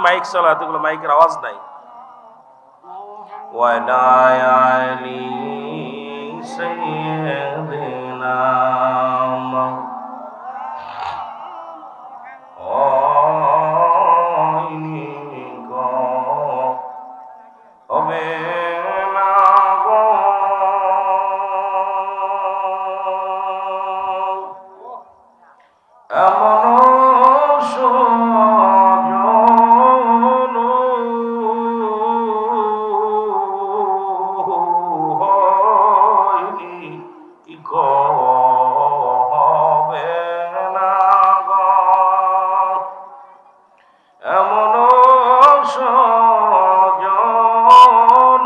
Mic চলা, এতগুলো মাইকের আওয়াজ নাই। ওয়ালায়ালি সাইয়্যিদিনা হবে না গো এমন সজন হয়নি গো হবে না গো এমন সজন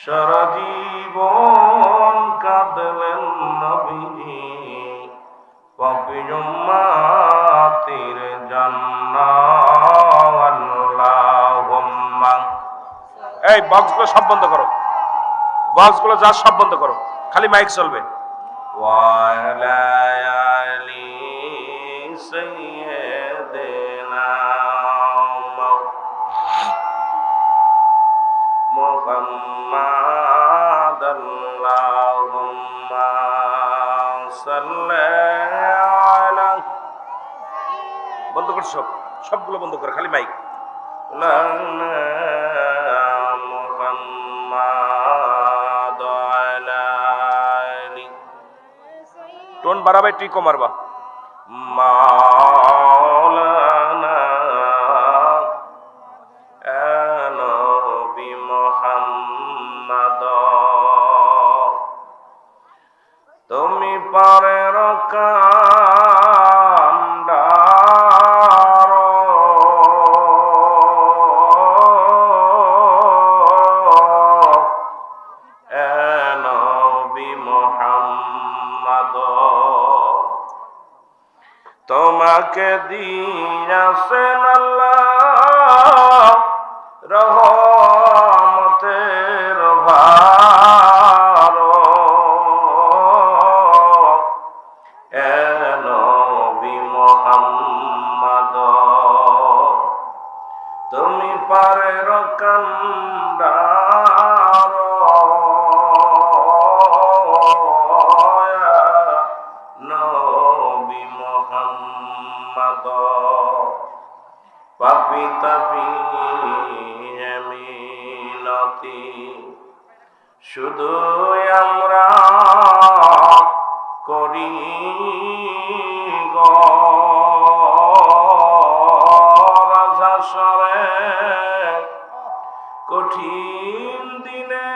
সারা জীবন কাঁদলেন নবীজি পাপী উম্মতের জন্য। আল্লাহুম্মা। এই বক্সগুলো সব বন্ধ করো, বক্সগুলো যা সব বন্ধ করো, খালি মাইক চলবে। ওয়ালায়ালি সাইয়্যিদিনা মুহাম্মাদ আল্লাহুম্মা সাল্লি আলা। বন্ধ কর, সবগুলো বন্ধ কর, খালি মাইক। মুহাম্মাদ আলাইহি টোন বাড়াবে, তুই কমারবা। মাওলানা নবী মুহাম্মদ তুমি পারের কান্ডার নবী মুহাম্মদ তোমাকে দিয়াছেন আল্লাহ রহমতের ভার এ নবী মুহাম্মদ তুমি পারের কান্ডার নবী মুহাম্মদ পাপী তাপী মিনতি শুধু আমরা করি গো রাজাসরে কঠিন দিনে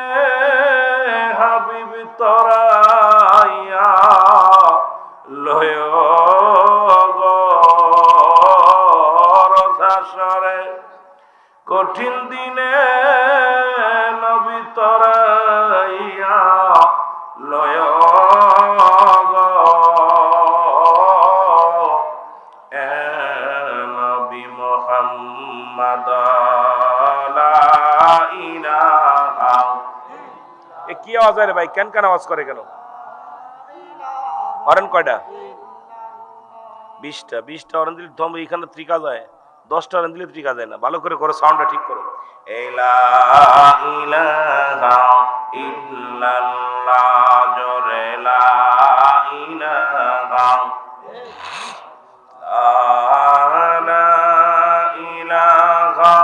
হাবিব তরাইয়া লয় গো রাজাসরে কঠিন দিনে নবী তরাইয়া লয় গো এ নবী মুহাম্মদ লা ইলাহা। এ কি আওয়াজ রে ভাই, কেন আওয়াজ করে কেন? হরেন কয়টা? 20টা। 20টা হরেন দিলে দম এখানে ত্রিকা যায়, 10টা হরেন দিলে ত্রিকা যায় না। ভালো করে করো, সাউন্ডটা ঠিক করো। লা ইলাহা ইল্লাল্লাহ জোরে লা ইলাহা লা ইলাহা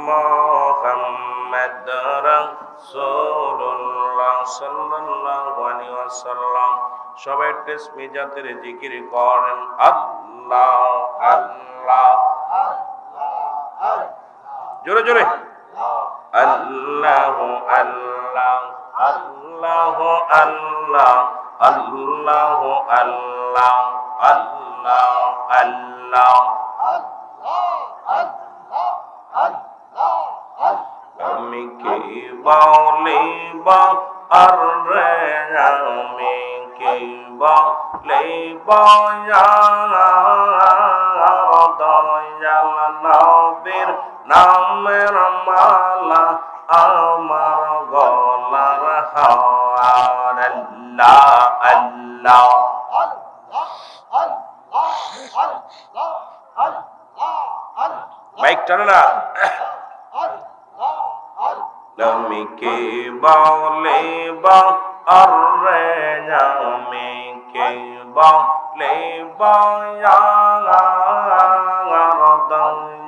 মুহাম্মাদ রাসূলুল্লাহ সাল্লাল্লাহু আলাইহি ওয়াসাল্লাম। সবাই তাসবিহ জাতের জিকির করেন আল্লাহ আল্লাহ জোরে জোরে আল্লাহু আল্লাহ আল্লাহু আল্লাহ আল্লাহু আল্লাহ আল্লাহ আল্লাহ। আমি কি বলিব আর রে আমি কি বলিব দয়াল নবীর নামের মালা আমার গলার হার। আল্লাহ আল্লাহ মাইক টানে না। আমি কে বলে আরে আমি কে বলে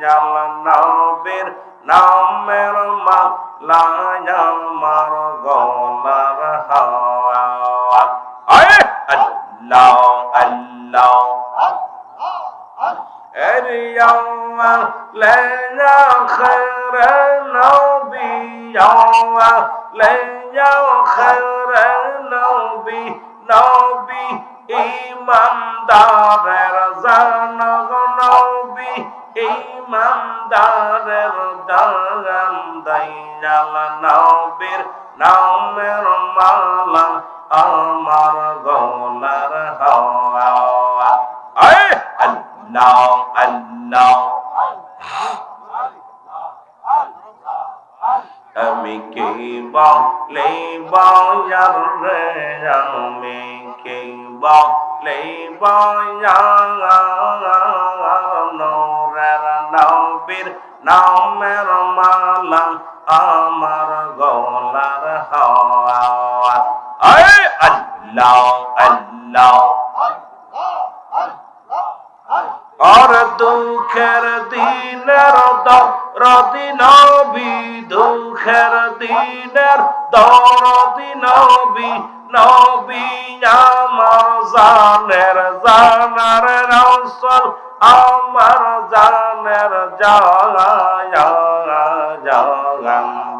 দয়াল নবীর নামের মালায় আমার গলার হাওয়া। আল্লাহ আল্লাহ লেয়া খের নবী লেয়া খের নবী নবী ইমানদারের জান নবী ইমানদারের জান দয়াল নবীর নামের মালা আমার গলার হাওয়া। আল্লাহ আল্লাহ আমি কে বলে বয়ার রে আমি কে বলে বয়ার নূরের নবীর নামের মালা আমার গলার হাওয়া। আল্লাহ আল্লাহ আর দুঃখের দিনের দরদি নবী দুঃখের দিনের দরদি নবী নবী আমার জানের জানার রাসূল আমার জানের জাগান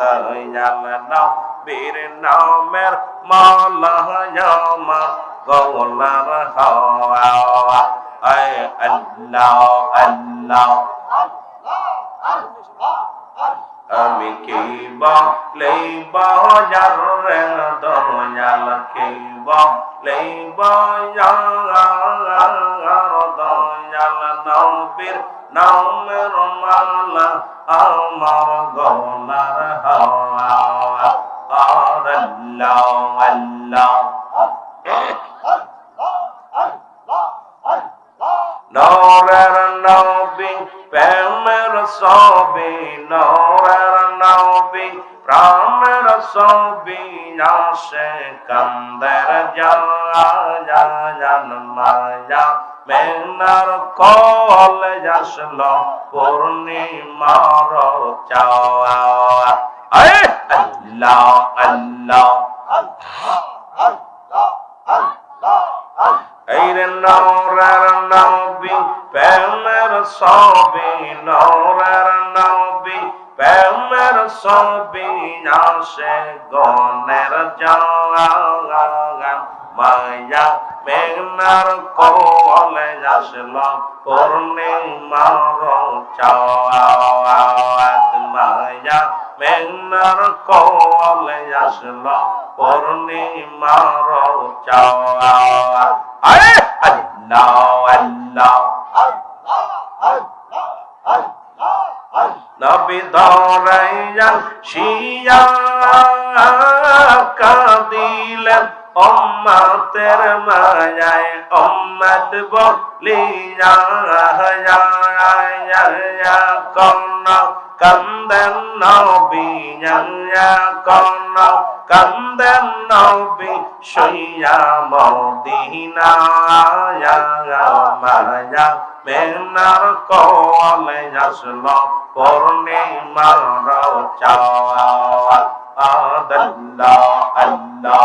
দয়াল নবীর নামের মালা আমার গলার হাওয়া। আল্লাহ আল্লাহ আমি কে বলে বয়ার রে দয়াল কে বলে বয়ার দয়াল নবীর নামের মালা আমার গলার হাওয়া। আল্লাহ আল্লাহ নূরের নবী প্রেমের ছবি নূরের নবী প্রাণের ছবি আশিকানদের জান মায়া মেনার কল আসলো পূর্ণিমার চাওয়া। আল্লাহ আল্লাহ এই রে নূরের নবী প্রেমের ছবি নূরের নবী প্রেমের ছবি আশিকানের জান মায়া মেঘনার কোলে আসলো পূর্ণিমার চাওয়া। মায়া মেঘনার কোলে আসলো পূর্ণিমার চাওয়া। আল্লাহ আল্লাহ নবী ধরাইয়া শিয়া কাঁদিলেন উম্মতের মায়ায় উম্মত বলিয়া কোন কান্দেন নবী কোন কান্দেন নবী শুইয়া মদিনায় মায়া মেনার কোলে আসলো পূর্ণিমার চাওয়া। আল্লাহ আল্লাহ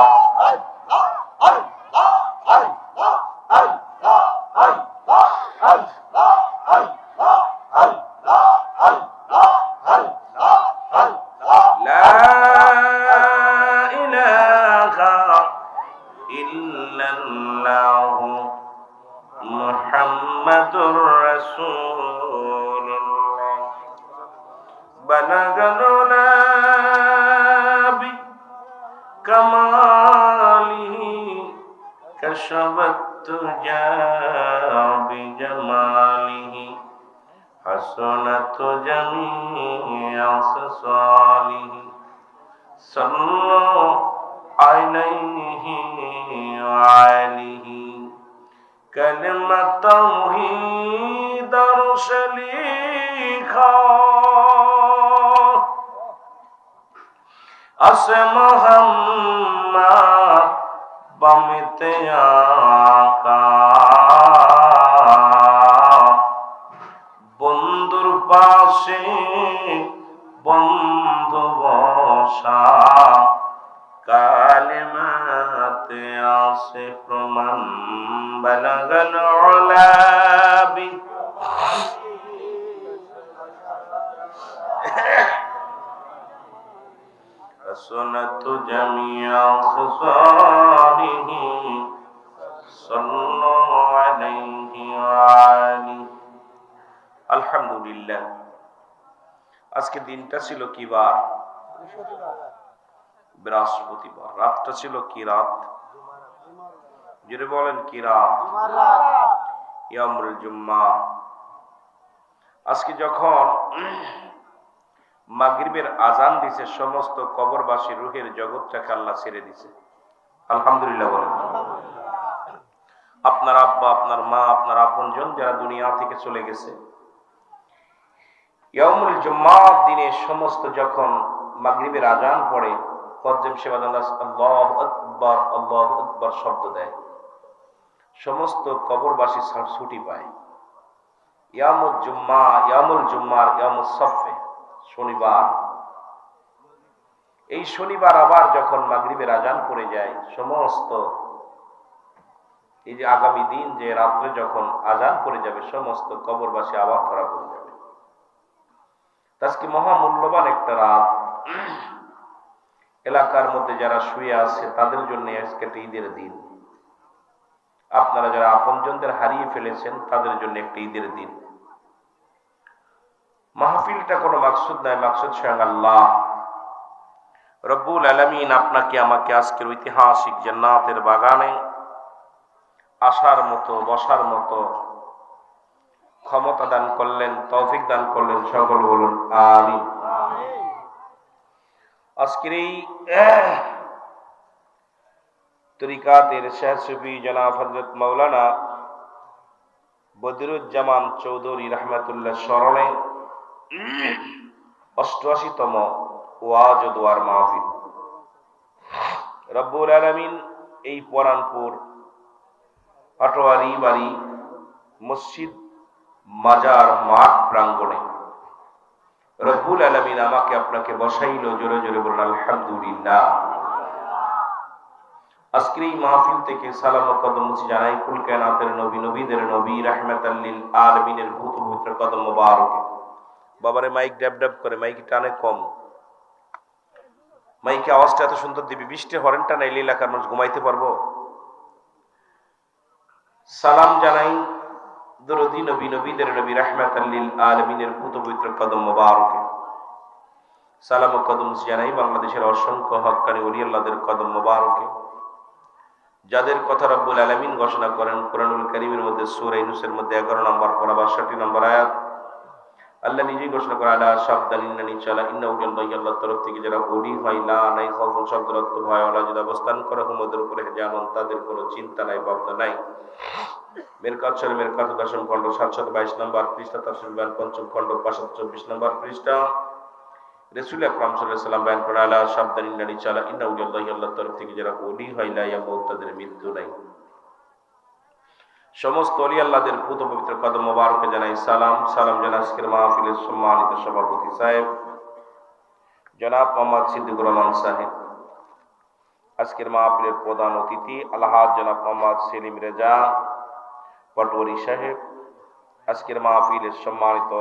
মুহাম্মাদুর রাসূলুল্লাহ বালাগাল নাবি কামালিহি কাশাফাত তুজা বিজামালিহি হাসানাত জামিআ সালিহি সাল্লু আলাইহি ওয়া আলিহি কালিমাত তাওহীদ রসলিখ রেখো আসে মোহাম্মদ বামিতে আকা বন্ধুর পাশে বন্ধু বসা কালেমাতে আসে প্রমাণ বালাগাল উলাবি حسنت جميع خصاله صلوا عليه وآله আলহামদুলিল্লাহ। আজকে দিনটা ছিল কি বার? বৃহস্পতিবার। রাতটা ছিল কি রাত? জোরে বলেন কি রাত? ইয়ামুল জুম্মা। আজকে যখন মাগরিবের আজান দিছে, সমস্ত কবরবাসী রুহের জগৎটাকে আল্লাহ ছেড়ে দিছে। আলহামদুলিল্লাহ বলেন। আপনার আব্বা, আপনার মা, আপনার আপনজন যারা দুনিয়া থেকে চলে গেছে, ইয়ামুল জুম্মার দিনে সমস্ত যখন মাগরিবের আজান পড়ে, কজ্জেম সেবাদান আল্লাহু আকবার আল্লাহু আকবার শব্দ দেয়, সমস্ত কবরবাসী ছুটি পায়। ইয়ামুল জুম্মা, ইয়ামুল জুম্মার ইয়ামুস সফে, শনিবার। এই শনিবার আবার যখন মাগরিবের আজান পড়ে যায়, সমস্ত এই যে আগামী দিন যে রাত্রে যখন আজান পড়ে যাবে, সমস্ত কবরবাসী আবার ধরা পড়ে যাবে। আজকে মহামূল্যবান একটা রাত। এলাকার মধ্যে যারা শুয়ে আছে তাদের জন্য আজকে ঈদের দিন। আপনারা যারা আপনজনদের হারিয়ে ফেলেছেন তাদের জন্য একটা ঈদের দিন। মাহফিলটা কোনো মাকসুদ নাই, মাকসুদ স্বয়ং আল্লাহ রব্বুল আলামিন আপনাকে আমাকে আজকের ঐতিহাসিক জান্নাতের বাগানে আসার মতো, বসার মতো ক্ষমতা দান করলেন, তৌফিক দান করলেন। সকল বলুন আমিন। আজকের এই তরিকাতের শেখ সুফি জনাব হযরত মাওলানা বদরুজ্জামান চৌধুরী রাহমাতুল্লাহ স্মরণে ৮৮তম ওয়াজ ও দোয়ার মাহফিল। রব্বুল আলামিন এই পরানপুর পাটোয়ারি বাড়ি মসজিদ মাজার মাঠ প্রাঙ্গণে রব্বুল আলামিন আমাকে আপনাকে বসাইল। জোরে জোরে বলুন আলহামদুলিল্লাহ। আজকের এই মাহফিল থেকে সালাম ও কদম জানাই কুল কায়নাতের নবী, নবীদের নবী, রাহমাতাল লিল আলামিনের পবিত্র কদম মোবারকে। বাবারে মাইক ড্যাব ড্যাব করে, মাইক টানে কম, মাইকে আওয়াজটা এত সুন্দর দিবি, বৃষ্টি হরেনটা না, এই এলাকার মানুষ ঘুমাইতে পারবো। সালাম জানাই দরদি নবী, নবীদের নবী, রাহমাতাল লিল আলামিনের পবিত্র কদম মোবারকে। সালাম ও কদম জানাই বাংলাদেশের অসংখ্য হক্কানি ওলি আল্লাহদের কদম মোবারকে, যাদের কথা রব্বুল আলামিন ঘোষণা করেন কোরআনুল কারীমের মধ্যে সূরা ইউনূসের মধ্যে 11 নম্বর পারা 62 নম্বর আয়াত। আল্লাহ নিজেই ঘোষণা করে আলা শাবদান ইন্নানি চালা ইন্না উলিয়াল্লাহি, আল্লাহর তরফ থেকে যারা ওলি হয়, লা নাই খাউফুন শব্দের অর্থ ভয়, ওয়ালা যদি অবস্থান করে হুমদের উপরে জানুন, তাদের কোনো চিন্তা নাই, ভাবনা নাই। মেরকাত শরীফের 10ম খণ্ড 722 নম্বর পৃষ্ঠা, তাফসীর বয়ান 5ম খণ্ড 524 নম্বর পৃষ্ঠা। রাসূল আকরাম সাল্লাল্লাহু আলাইহি ওয়াসাল্লাম বয়ান করেন আলা শাবদান ইন্নানি চালা ইন্না উলিয়াল্লাহি, আল্লাহর তরফ থেকে যারা ওলি হয়, লা ইয়ামুত, তাদের মৃত্যু নাই। সমস্ত ওলি আল্লাহদের পবিত্র কদম মোবারকে জানাই সালাম। সালাম জানাই আজকের মাহফিলের সম্মানিত সভাপতি সাহেব জনাব মোহাম্মদ সিদ্দিকুর রহমান সাহেব, আজকের মাহফিলের প্রধান অতিথি আলহাজ জনাব মোহাম্মদ সেলিম রেজা পাটোয়ারি সাহেব, আজকের মাহফিলের সম্মানিত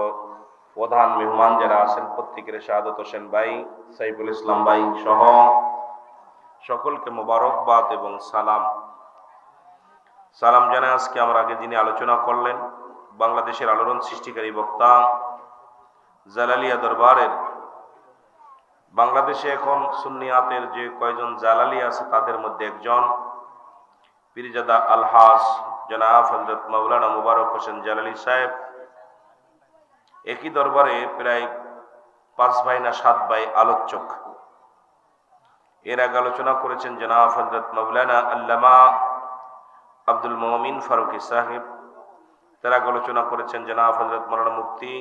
প্রধান মেহমান যারা আছেন প্রত্যেকের শাহাদত হোসেন ভাই, সাইফুল ইসলাম ভাই সহ সকলকে মোবারকবাদ এবং সালাম। সালাম জানাই আজকে আমার আগে যিনি আলোচনা করলেন, বাংলাদেশের আলোড়ন সৃষ্টিকারী বক্তা, জালালিয়া দরবারের, বাংলাদেশে এখন সুন্নিয়াতের যে কয়জন জালালি আছে তাদের মধ্যে একজন পীরজাদা আলহাস জনাব হযরত মাওলানা মুবারক হোসেন জালালি সাহেব। একই দরবারে প্রায় 5 ভাই না 7 ভাই আলোচক। এর আগে আলোচনা করেছেন জনাব হযরত মাওলানা আল্লামা আব্দুল মুমিন ফারুকী সাহেব, তারা আলোচনা করেছেন জনাব হযরত মাওলানা মুফতি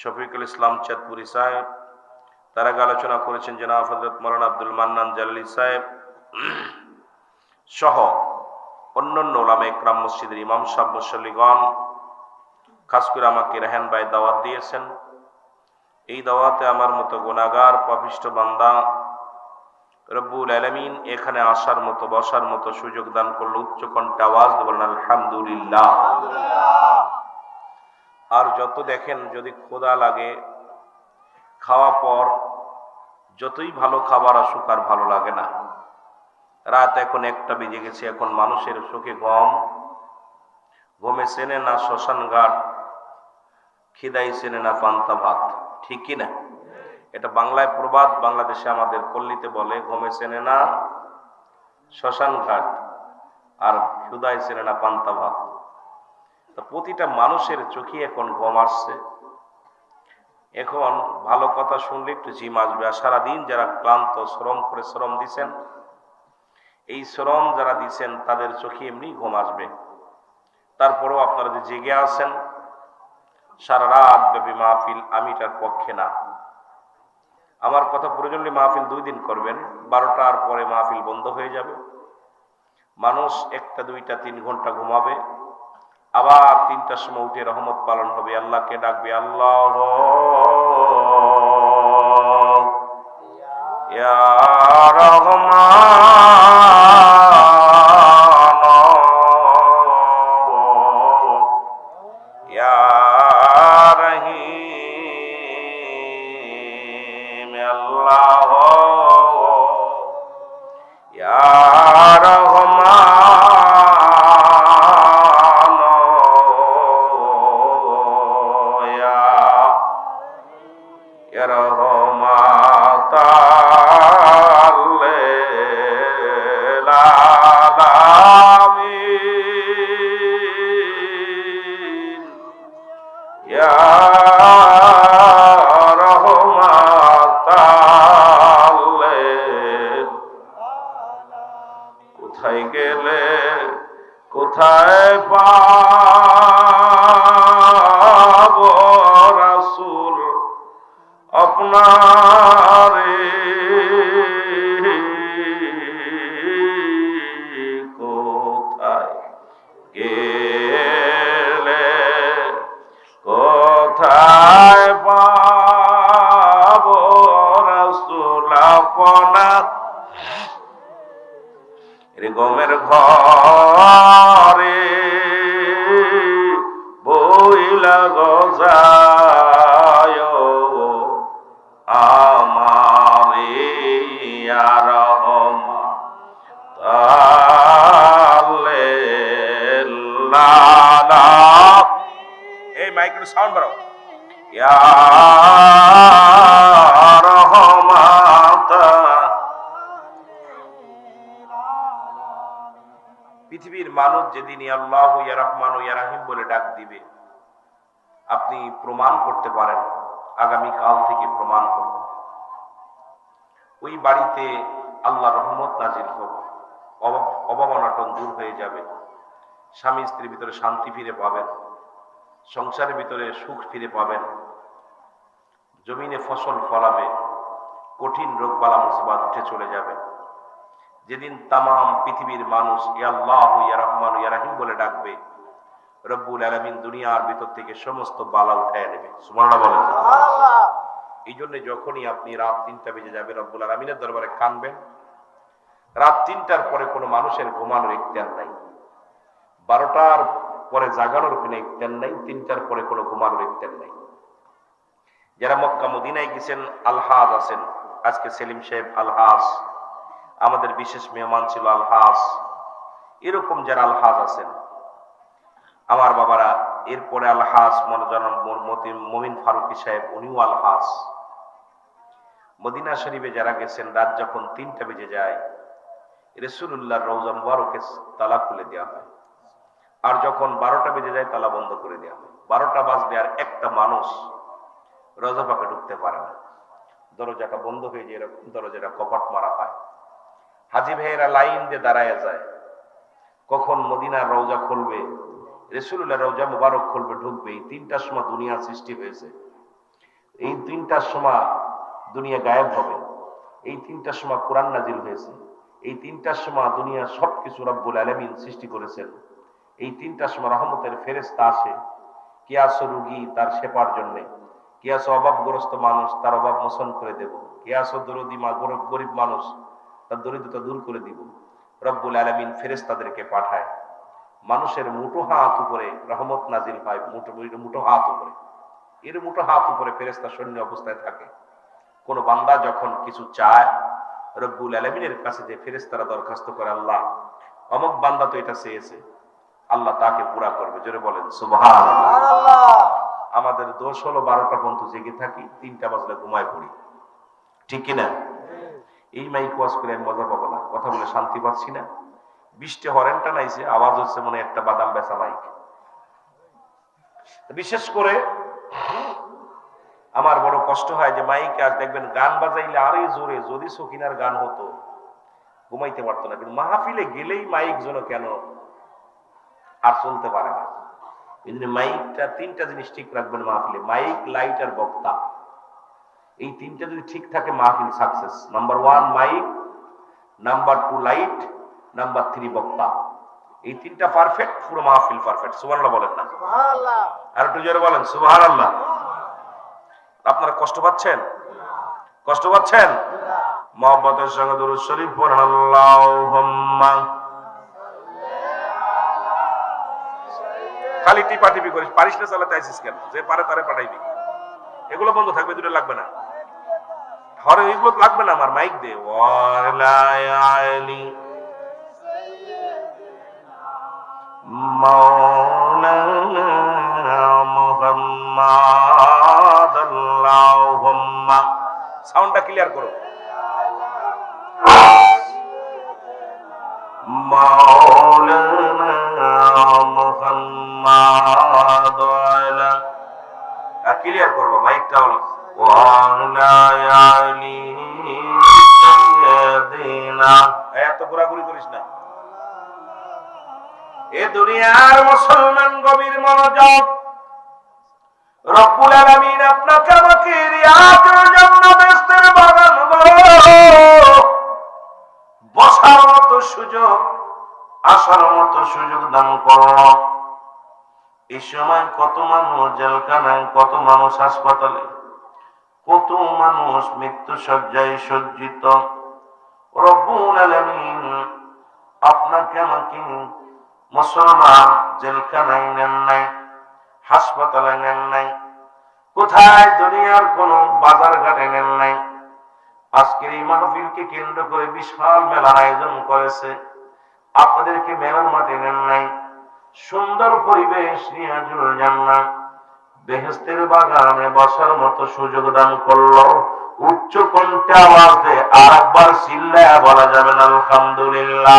শফিকুল ইসলাম চাঁদপুরি সাহেব, তার আগে আলোচনা করেছেন জনাব হযরত মাওলানা আব্দুল মান্নান জালালি সাহেব সহ অন্যান্য ওলামা ইকরাম, মসজিদের ইমাম সাহেব, মুসল্লিগণ। খাস করে আমাকে রেহান ভাই দাওয়াত দিয়েছেন। এই দাওয়াতে আমার মতো গুনাহগার পাপিষ্ঠ বান্দা রব্বুল আলামিন এখানে আসার মতো, বসার মতো সুযোগ দান করলো। উচ্চ কণ্ঠে আওয়াজ দিয়ে বলেন আলহামদুলিল্লাহ। আর যত দেখেন, যদি ক্ষুধা লাগে, খাওয়া পর যতই ভালো খাবার আসুক আর ভালো লাগে না। রাত এখন 1টা বেজে গেছে, এখন মানুষের চোখে ঘুমে চেনে না শ্মশান ঘাট, খিদাই চেনে না পান্তা ভাত, ঠিক কি না? এটা বাংলায় প্রবাদ, বাংলাদেশে আমাদের পল্লীতে বলে ঘুমে চেনে না শ্মশান ঘাট আর ক্ষুদাই চেনে না পান্তা ভাত। তো প্রতিটা মানুষের চোখে এখন ঘুম আসছে। এখন ভালো কথা শুনলে একটু জিম আসবে। আর সারাদিন যারা ক্লান্ত, শ্রম করে শ্রম দিছেন, এই শ্রম যারা দিছেন তাদের চোখে এমনি ঘুম আসবে। তারপরেও আপনারা যে জেগে আছেন, সারা রাত ব্যাপী মাহফিল, আমি এটার পক্ষে না। আমার কথা প্রয়োজন হলে মাহফিল 2 দিন করবেন, 12টার পরে মাহফিল বন্ধ হয়ে যাবে। মানুষ 1টা 2টা 3 ঘন্টা ঘুমাবে, আবার 3টার সময় উঠে রহমত পালন হবে, আল্লাহকে ডাকবে, আল্লাহ ইয়া রহমান ইয়া রহিম, আল্লাহ ইয়া রহমান ইয়া রহমাতাল লিল আলামিন ইয়া রহমাতাল লিল। কোথায় গেলে কোথায় পাবো রাসূল আপনারে, কোথায় গেলে কোথায় পাবো রাসূল আপনার। গমের ঘরে বইলা গজায় আমারে ইয়া রহমাতাল লিল আলামিন। এই মাইক্রো সাউন্ড বাড়াও। ইয়া পৃথিবীর মানুষ যেদিন আল্লাহ ইয়া রহমান ইয়া রাহিম বলে ডাক দিবে, আপনি প্রমাণ করতে পারেন, আগামী কাল থেকে প্রমাণ করবেন। ওই বাড়িতে আল্লাহ রহমত নাজিল হবে, অভাব অনটন দূর হয়ে যাবে, স্বামী স্ত্রীর ভিতরে শান্তি ফিরে পাবেন, সংসারের ভিতরে সুখ ফিরে পাবেন, জমিনে ফসল ফলাবে, কঠিন রোগ বালা মুসিবত উঠে চলে যাবে। যেদিন তামাম পৃথিবীর মানুষ ইয়া আল্লাহ ইয়া রহমান ইয়া রাহিম বলে ডাকবে, রব্বুল আলামিন দুনিয়ার ভিতর থেকে সমস্ত বালা উঠায় নেবে। সুবহানাল্লাহ বলেন। এই জন্য যখনই আপনি রাত 3টা বেজে যাবে, রব্বুল আলামিনের দরবারে কানবেন। রাত 3টার পরে কোনো মানুষের ঘুমানোর ইখতিয়ার নাই, 12টার পরে জাগানোর কোনো ইখতিয়ার নাই, 3টার পরে কোনো ঘুমানোর ইখতিয়ার নাই। যারা মক্কা মদিনায় গেছেন, আলহাজ আছেন, আজকে সেলিম সাহেব আলহাজ, আমাদের বিশেষ মেহমান ছিল আলহাজ, এরকম যারা আলহাজ আছেন আমার বাবারা, এরপরে আলহাজ মমিন ফারুকি সাহেব, উনিও আলহাজ। মদিনা শরীফে যারা গেছেন, রাত যখন 3টা বেজে যায়, রাসূলুল্লাহর রওজা মুবারকে তালা খুলে দেওয়া হয়, আর যখন 12টা বেজে যায় তালা বন্ধ করে দেওয়া হয়। 12টা বাজবে আর একটা মানুষ রওজা পাকে ঢুকতে পারে না, দরজাটা বন্ধ হয়ে যায়, এরকম দরজাটা কপাট মারা হয়। হাজী ভাইয়েরা লাইন দিয়ে দাঁড়ায় যায়, কখন মদিনার রওজা খুলবে, রাসূলুল্লাহর রওজা মুবারক খুলবে, ঢুকবে। এই 3টার সময় দুনিয়া সৃষ্টি হয়েছে, এই 3টার সময় দুনিয়া গায়েব হবে, এই 3টার সময় কোরআন নাজিল হয়েছে, এই 3টার সময় দুনিয়ার সবকিছু রব্বুল আলামিন সৃষ্টি করেছেন, এই 3টার সময় রহমতের ফেরেশতা আসে। কে আছো রুগী তার সেবার জন্যে, কে আছো অভাবগ্রস্ত মানুষ তার অভাব মোচন করে দেব, কে আছো দরদি গরিব মানুষ তার দরিদ্রতা দূর করে দিব। রব্বুল আলামিন ফেরেশতাদেরকে পাঠায়, মানুষের মুঠো হাত উপরে রহমত নাজিল হয়, মুঠো হাত উপরে, এর মুঠো হাত উপরে ফেরেশতা সৈন্য অবস্থায় থাকে। কোন বান্দা যখন কিছু চায়, রব্বুল আলামিনের কাছে যে ফেরেশতারা দরখাস্ত করে, আল্লাহ অমুক বান্দা তো এটা চেয়েছে, আল্লাহ তাকে পুরা করবে। জোরে বলেন সুবহানাল্লাহ। আমাদের দোষ হলো 12টা পর্যন্ত জেগে থাকি, 3টা বাজলে ঘুমায় পড়ি, ঠিক কিনা? এই মাইক ওয়াজ করে আমি মজা পাবো না, কথা বলে শান্তি পাচ্ছি না। 20টা হরেনটা নাইছে, আওয়াজ হচ্ছে মনে একটা বাদাম বেচা মাইক। বিশেষ করে আমার বড় কষ্ট হয় যে মাইকে আজ দেখবেন গান বাজাইলে আরে জোরে, যদি সখিনার গান হতো ঘুমাইতে পারতো না, কিন্তু মাহফিলে গেলেই মাইক যেন কেন আর চলতে পারে না। এই জন্য মাইকটা 3টা জিনিস ঠিক রাখবেন মাহফিলে, মাইক, লাইট আর বক্তা। এই 3টা যদি ঠিক থাকে মাহফিল success. Number 1 mic, number 2 light, number 3 বক্তা। এই 3টা পারফেক্ট, পুরো মাহফিল পারফেক্ট। সুবহানাল্লাহ বলেন না? সুবহানাল্লাহ। আর একটু জোরে বলেন সুবহানাল্লাহ। আপনারা কষ্ট পাচ্ছেন? কষ্ট পাচ্ছেন? মহব্বতের সঙ্গে দুরূদ শরীফ পড়েন। আল্লাহুম্মা, খালি টিপা টিপি করিস, পারিস না চালাতে আইসিস কেন? যে পারে তারে পাঠাইবি। এগুলো বন্ধ থাকবে, দুটো লাগবে না, ধরে এগুলো লাগবে না। আমার মাইক দে ওয়ালায়ালি মাওলানা মুহাম্মাদ। আল্লাহুম্মা, সাউন্ডটা ক্লিয়ার করো। মাওলানা মুহাম্মাদ, ক্লিয়ার করবো মাইকটা হলো ওয়ালায়ালি সাইয়্যিদিনা। এত ঘোরাঘুরি করিস না। এ দুনিয়ার মুসলমান গভীর মনোযোগ। রব্বুল আলামিন আপনাকে আমাকে রিয়াজুল জান্নাত বেহেশতের বাগানগুলো বসার মতো সুযোগ, আসার মতো সুযোগ দান করো। এই সময় কত মানুষ জেলখানায়, কত মানুষ হাসপাতালে, কত মানুষ মৃত্যু শয্যায় সজ্জিত। রব্বুল আলামিন আপনাকে আমাকে মুসলমান জেলখানায় নেন নাই, হাসপাতালে নেন নাই, কোথায় দুনিয়ার কোন বাজার ঘাটে নেন নাই। আজকের এই মাহফিলকে কেন্দ্র করে বিশাল মেলার আয়োজন করেছে, আপনাদেরকে মেলার মাঠে নেন নাই। সুন্দর পরিবেশ, রিয়াজুল জান্নাত বেহেশতের বাগানে বসার মতো সুযোগ দান করলো। উচ্চ কণ্ঠে আওয়াজ দিয়ে আরেকবার চিল্লায়া বলা যাবে না আলহামদুলিল্লাহ।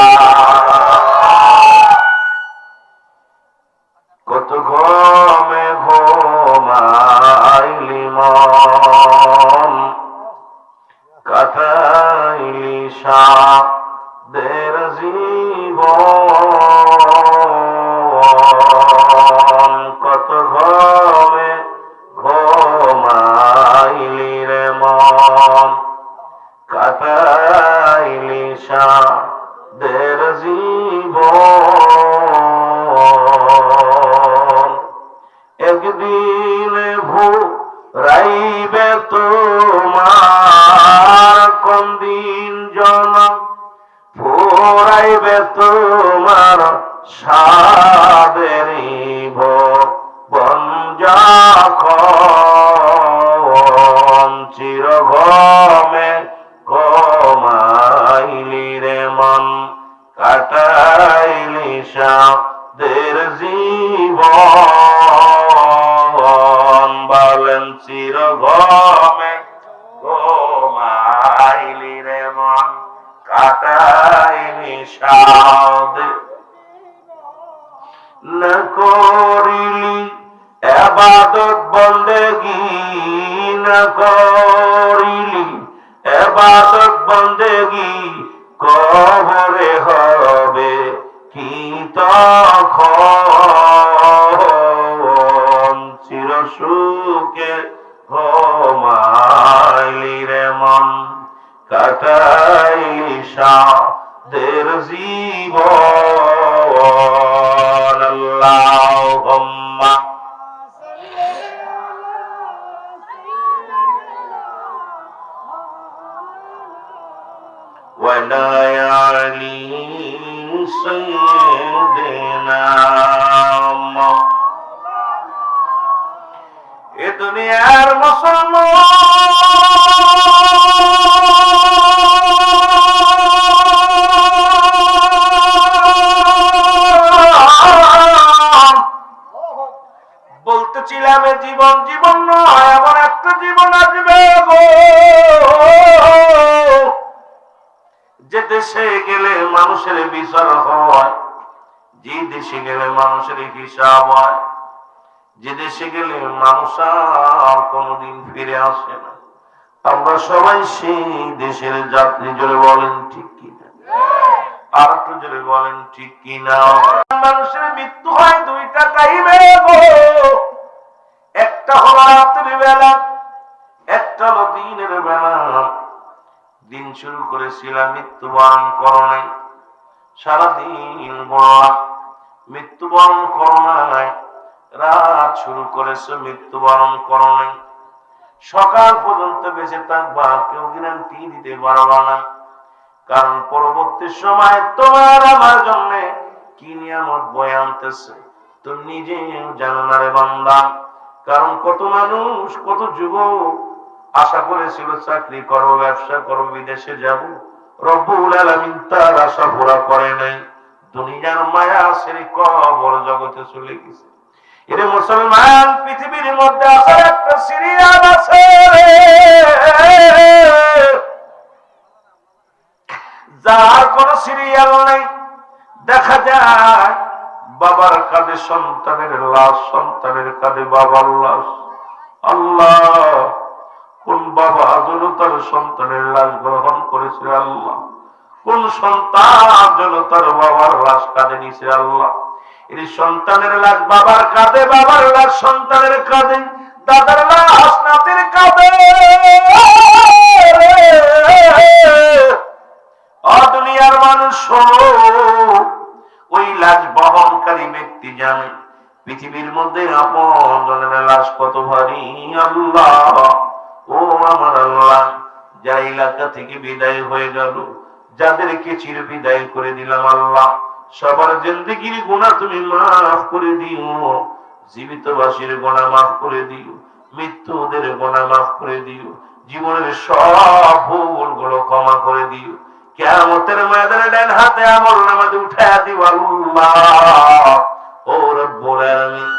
কত ঘুমে ঘুমাইলি মন, কাটাইলি সাদের জীবন। কত ঘুমে ঘুমাইলি রে মন, কাটাইলি সাদের জীবন। একদিন ভোরাইবে তোমার, কোন দিন জনম ভোরাইবে তোমার সাদের ভুবন যখন। চিরঘুমে ঘুমাইলি রে মন, কাটাইলি সাদের জীবন। বলেন চিরঘুমে ঘুমাইলি রে মন, কাটাইলি সাদের। না করিলি ইবাদত বন্দেগি, না করিলি ইবাদত বন্দেগি, কবরে হবে কি তখন। চির সুখে কাটাই সাদের জীবন। আল্লাহুম্মা وعلى آل سيدنا এ দুনিয়ার মুসলমান বলতেছিলাম এ জীবন জীবন নয়, এমন একটা জীবন আসবে গো যে দেশে গেলে মানুষের বিচার হয়, যে দেশে গেলে মানুষের হিসাব হয়, যে দেশে গেলে মানুষ আর কোনদিন ফিরে আসে না। আমরা সবাই সেই দেশের যাত্রী। জোরে বলেন ঠিক কিনা? আর একটু জোরে বলেন ঠিক কিনা? মানুষের মৃত্যু হয় দুইটা টাইমে গো, একটা হলো রাতের বেলা, একটা হলো দিনের বেলা। দিন শুরু করেছিলাম মৃত্যুবরণ করো নাই, সারাদিন বললাম মৃত্যুবরণ করো নাই। রাত শুরু করেছো মৃত্যুবরণ করো নাই, সকাল পর্যন্ত বেঁচে থাকবা, কেউ গ্যারান্টি দিতে পারবা না। কারণ পরবর্তী সময় তোমার আমার জন্য কি নিয়ামত বয়ে আনতেছে তুমি নিজেও জানো না রে বান্দা। কারণ কত মানুষ, কত যুবক আশা করেছিল চাকরি করবো, ব্যবসা করবো, বিদেশে যাব, রব্বুল আলামিন তার আশা পুরা করে নাই। দুনিয়ার মায়া ছেড়ে কবর জগতে চলে গেছে। এর মুসলমান, পৃথিবীর মধ্যে আসার একটা সিরিয়াল আছে, যার কোন সিরিয়াল নেই। দেখা যায় বাবার কাঁধে সন্তানের লাশ, সন্তানের কাঁধে বাবার লাশ। আল্লাহ, কোন বাবা যেন তার সন্তানের লাশ গ্রহণ করেছে আল্লাহ, কোন সন্তান যেন তার বাবার লাশ কাঁধে নিছে আল্লাহ। এই সন্তানের লাশ বাবার কাঁধে, বাবার লাশ সন্তানের কাঁধে, দাদার লাশ নাতির কাঁধে। দুনিয়ার মানুষ শোনো, ওই লাশ বহনকারী ব্যক্তি জানে পৃথিবীর মধ্যে আপন জনের লাশ কত ভারী। আল্লাহ, ও আমার আল্লাহ, যা এলাকা থেকে বিদায় হয়ে গেল, যাদেরকে চির বিদায় করে দিলাম আল্লাহ, সবার জিন্দেগির গুনাহ তুমি মাফ করে দিও, জীবিতবাসীর গুনাহ মাফ করে দিও, মৃত্যুদের গুনাহ মাফ করে দিও, জীবনের সব ভুল গুলো ক্ষমা করে দিও। কিয়ামতের ময়দানে ডান হাতে আমলনামাতে উঠায়া দিও আল্লাহ। ও রব্বুল আলামিন,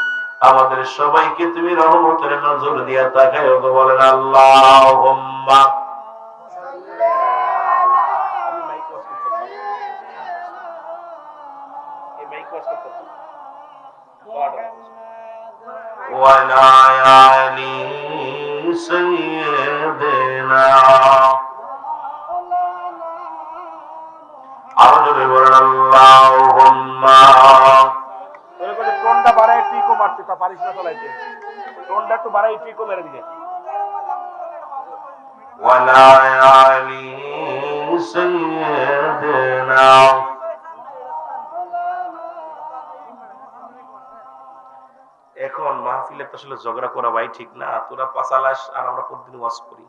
আমাদের সবাইকে তুমি রহমতের নজর দিয়া তাকায় বলেন আল্লাহুম্মা ওয়ালা আলি সাইয়্যিদিনা। আরো জোরে বলেন আল্লাহুম্মা। টোনটা বাড়ায় টিকো মারতে তা পারিস না চলাইতে, টোনটা একটু বাড়ায় টিকো মেরে দিকে। ওয়ালা আলি সাইয়্যিদিনা। এখন মাহফিলে তো আসলে ঝগড়া করা ভাই ঠিক না। তোরা পাঁচালাস আর আমরা প্রতিদিন ওয়াজ করি,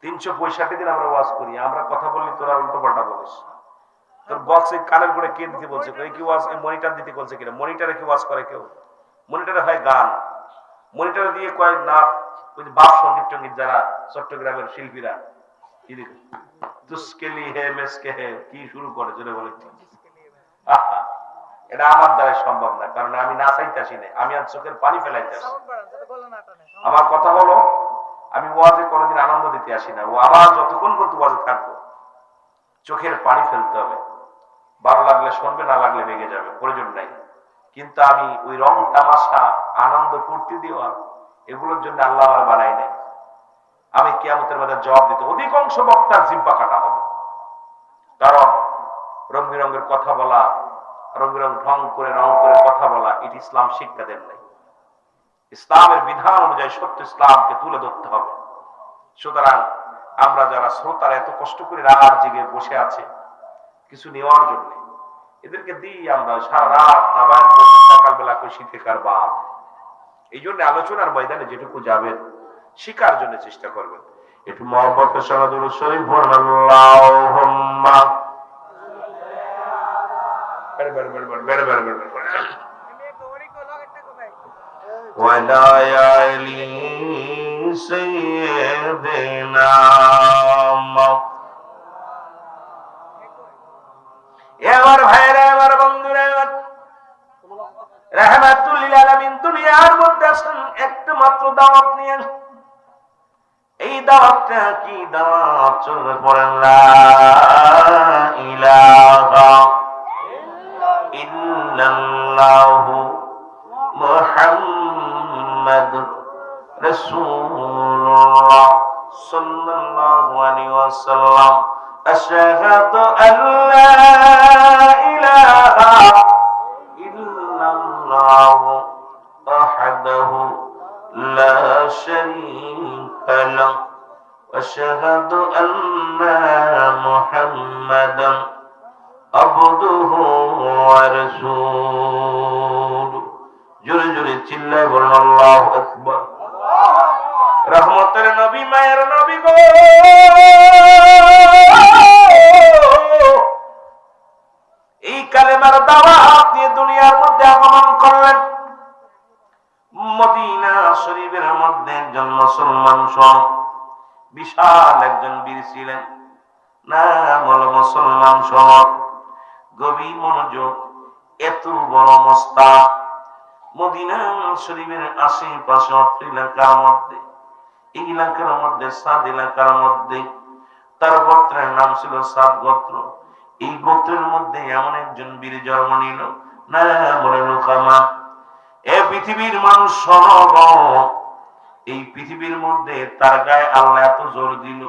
365 দিন আমরা ওয়াজ করি। আমরা কথা বললি তোরা উল্টো পাল্টা বলিস। তোর বক্সে কানের করে কে দিতে বলছে? কি ওয়াজ মনিটর দিতে বলছে কিনা? মনিটরে কি ওয়াজ করে কেউ? মনিটরে হয় গান, মনিটরে দিয়ে কয় নাচ, ওই যে বাপ সঙ্গীত টঙ্গীত যারা চট্টগ্রামের শিল্পীরা তুস্কেলি হে মেসকে হে কি শুরু করে জোরে বলে। এটা আমার দ্বারা সম্ভব না, কারণ আমি নাচাইতে আসি না, আমি আর চোখের পানি ফেলাইতে আসি। আমার কথা হলো, আমি ওয়াজে কোনোদিন আনন্দ দিতে আসি না। ও আবার যতক্ষণ করতে ওয়াজে থাকবো, চোখের পানি ফেলতে হবে। ভালো লাগলে শুনবে, না লাগলে ভেঙে যাবে, প্রয়োজন নাই। কিন্তু আমি ওই রং তামাশা, আনন্দ ফুর্তি দেওয়া, এগুলোর জন্য আল্লাহ আমার বানাই নাই। আমি কিয়ামতের মধ্যে জবাব দিতে অধিকাংশ বক্তার জিহ্বা কাটা হবে। কারণ রং বেরঙের কথা বলা, রং বেরং রং করে কথা বলা, এটি ইসলাম শিক্ষা দেন নাই। ইসলামের বিধান অনুযায়ী সত্য ইসলামকে তুলে ধরতে হবে। সুতরাং আমরা যারা শ্রোতারা এত কষ্ট করে রাত জেগে বসে আছে কিছু নেওয়ার জন্য, এদেরকে দিই আমরা সারা রাত নাবায়ন করতে, সকালবেলা করে শীতেকার বাদ। এই জন্য আলোচনার ময়দানে যেটুকু যাবেন শিকার জন্য চেষ্টা করবেন। একটু মহব্বতের সঙ্গে দুরূদ শরীফ পড়ুন। আল্লাহুম্মা ওয়ালা আলি সাইয়্যিদিনা। আমার ভাইরা, আমার বন্ধুরা, রাহমাতুল লিল আলামিন দুনিয়ার মধ্যে আসেন একটা মাত্র দাওয়াত নিয়ে। এই দাওয়াতটা কি দাওয়াত? চলে পড়েন লা ইলাহা ইল্লাল্লাহু মুহাম্মাদুর রাসূলুল্লাহ সাল্লাল্লাহু আলাইহি ওয়াসাল্লাম। আশহাদু আল্লা ইলাহা ইল্লাল্লাহু ওয়াহদাহু লা শারীকা লাহু ওয়া আশহাদু আন্না মুহাম্মাদান আবদুহু ওয়া রাসূলুহু। জোরে জোরে চিল্লায় বলুন আল্লাহু আকবার। রহমতের নবী, মায়ের নবী গো, এই কালেমার দাওয়াত নিয়ে দুনিয়ার মধ্যে আগমন করলেন। মদিনা শরীফের মধ্যে একজন মুসলমান সহ বিশাল একজন বীর ছিলেন, নাম হলো মুসলমান সহ। গভীর মনোযোগ, এত বড় মোস্তাক মদিনা শরীফের আশেপাশে অত্র এলাকার মধ্যে, এই এলাকার মধ্যে সাদ এলাকার মধ্যে তার গোত্রের নাম ছিল সাদ গোত্র। এই গোত্রের মধ্যে এমন একজন বীর জন্ম নিল, নাম হলো রুকামা। এ পৃথিবীর মানুষ শোনো, এই পৃথিবীর মধ্যে তার গায়ে আল্লাহ এত জোর দিল,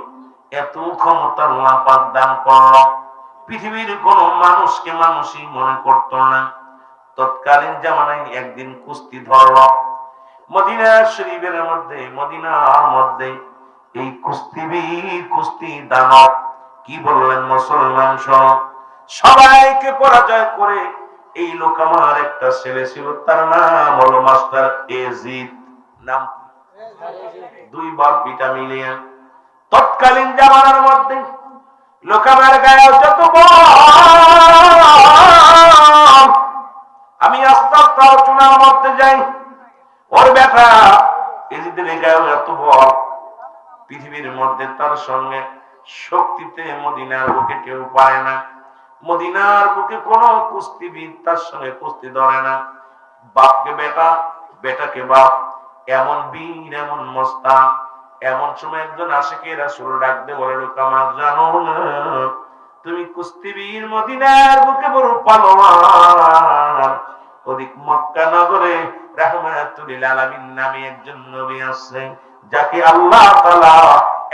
এত ক্ষমতা আল্লাহ পাক দান করল, পৃথিবীর কোন মানুষকে মানুষই মনে করতো না। তৎকালীন জামানায় একদিন কুস্তি ধরল মদিনা শরীফের মধ্যে, মদিনার মধ্যে। এই কুস্তি দানব কি বললেন, মুসলমান সহ সবাইকে পরাজয় করে এই লোক আমার একটা ছেলে ছিল, তার নাম হলো মাস্টার এজিদ। নাম দুই বাপ বিটা মিলিয়ে তৎকালীন জামানার মধ্যে লোকামার গায়ে যত আমি আস্তে আস্তে আলোচনার মধ্যে যাই। ওর ব্যাটা এজিদের গায়ে এত বল, পৃথিবীর মধ্যে তার সঙ্গে শক্তিতে মদিনার বুকে কেউ পারে না। মদিনার বুকে কোন কুস্তিবিদ তার সঙ্গে কুস্তি ধরে না। বাপকে বেটা, বেটাকে বাপ, এমন বীর, এমন মোস্তাক। এমন সময় একজন আশিকে রাসূল ডাকতে বলে, রুকামা জানো না তুমি কুস্তিবীর, মদিনার বুকে বড় পালোয়ান। ওদিক মক্কা নগরে রাহমাতুল লিল আলামিন নামে একজন নবী আছে, যাকে আল্লাহ তাআলা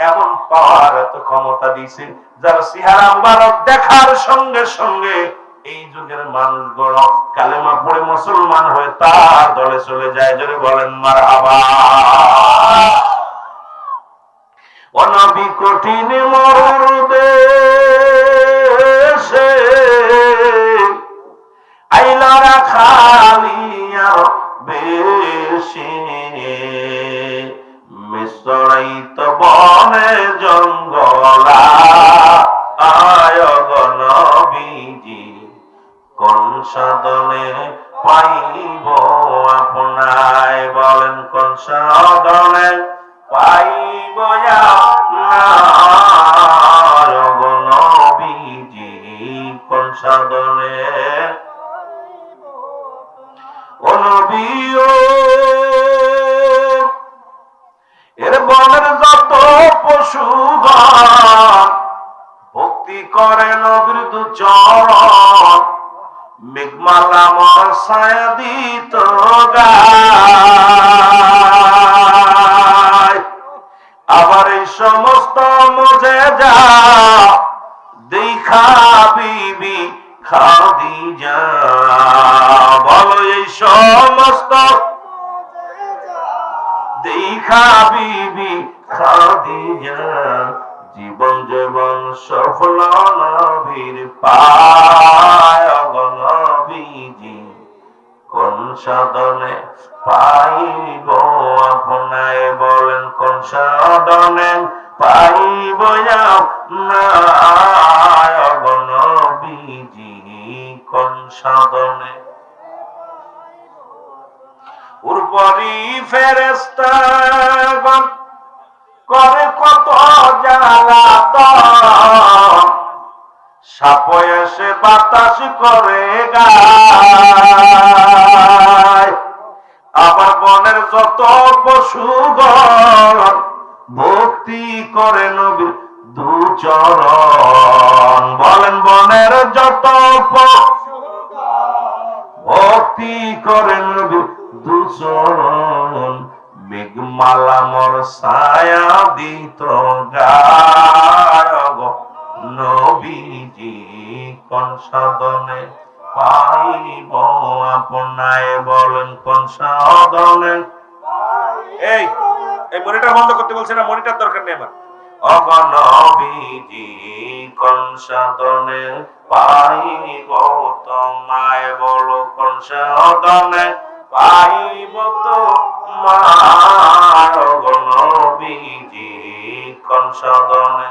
এমন পাওয়ার, এত ক্ষমতা দিয়েছে, যার চেহারা মুবারক দেখার সঙ্গে সঙ্গে এই যুগের মানুষগুলো কালেমা পড়ে মুসলমান হয়ে তার দলে চলে যায়। জোরে বলেন মারহাবা। ও নবী কঠিন মরুর দেশে আইলারা খালিয়া বেশি, মিশ্রাইত বনে জঙ্গলা আয়গ নবীজি, কোন সাধনে পাইব আপনায়। বলেন কোন সাধনে পাইব আপনার গো নবীজি, কোন সাধনে। ও নবী এর বনের যত পশুগণ ভক্তি করে নবীর দু চরণ, মেঘমালা মর ছায়া দিত গায়। আবার এই সমস্ত মুজেজা দেখা বিবি খাদিজা। বলো এই সমস্ত দেখা বিবি খাদিজা জীবন জীবন সফল নবীর পায় নবীজি কোন সাধনে পাইব আপনায় বলেন কোন সাধনে পাইব আপনায় নবীজি কোন সাধনে উপরি ফেরেশতাগণ করে কত জ্বালাতন সাপ এসে বাতাস করে গায় আবার বনের যত পশুগণ ভক্তি করে নবীর দুচরণ বলেন বনের যত ভক্তি করে নবীর দুচরণ মেঘমালা মোর ছায়া দিত গায় নবীজি কোন সাধনে পাইব আপনায় বলেন কোন সাধনে এই মনিটর বন্ধ করতে বলছে না মনিটর দরকার নেই আমার নবীজি কোন সাধনে পাইব তোমায় বলো কোন সাধনে পাইব তোমায় নবীজি কোন সাধনে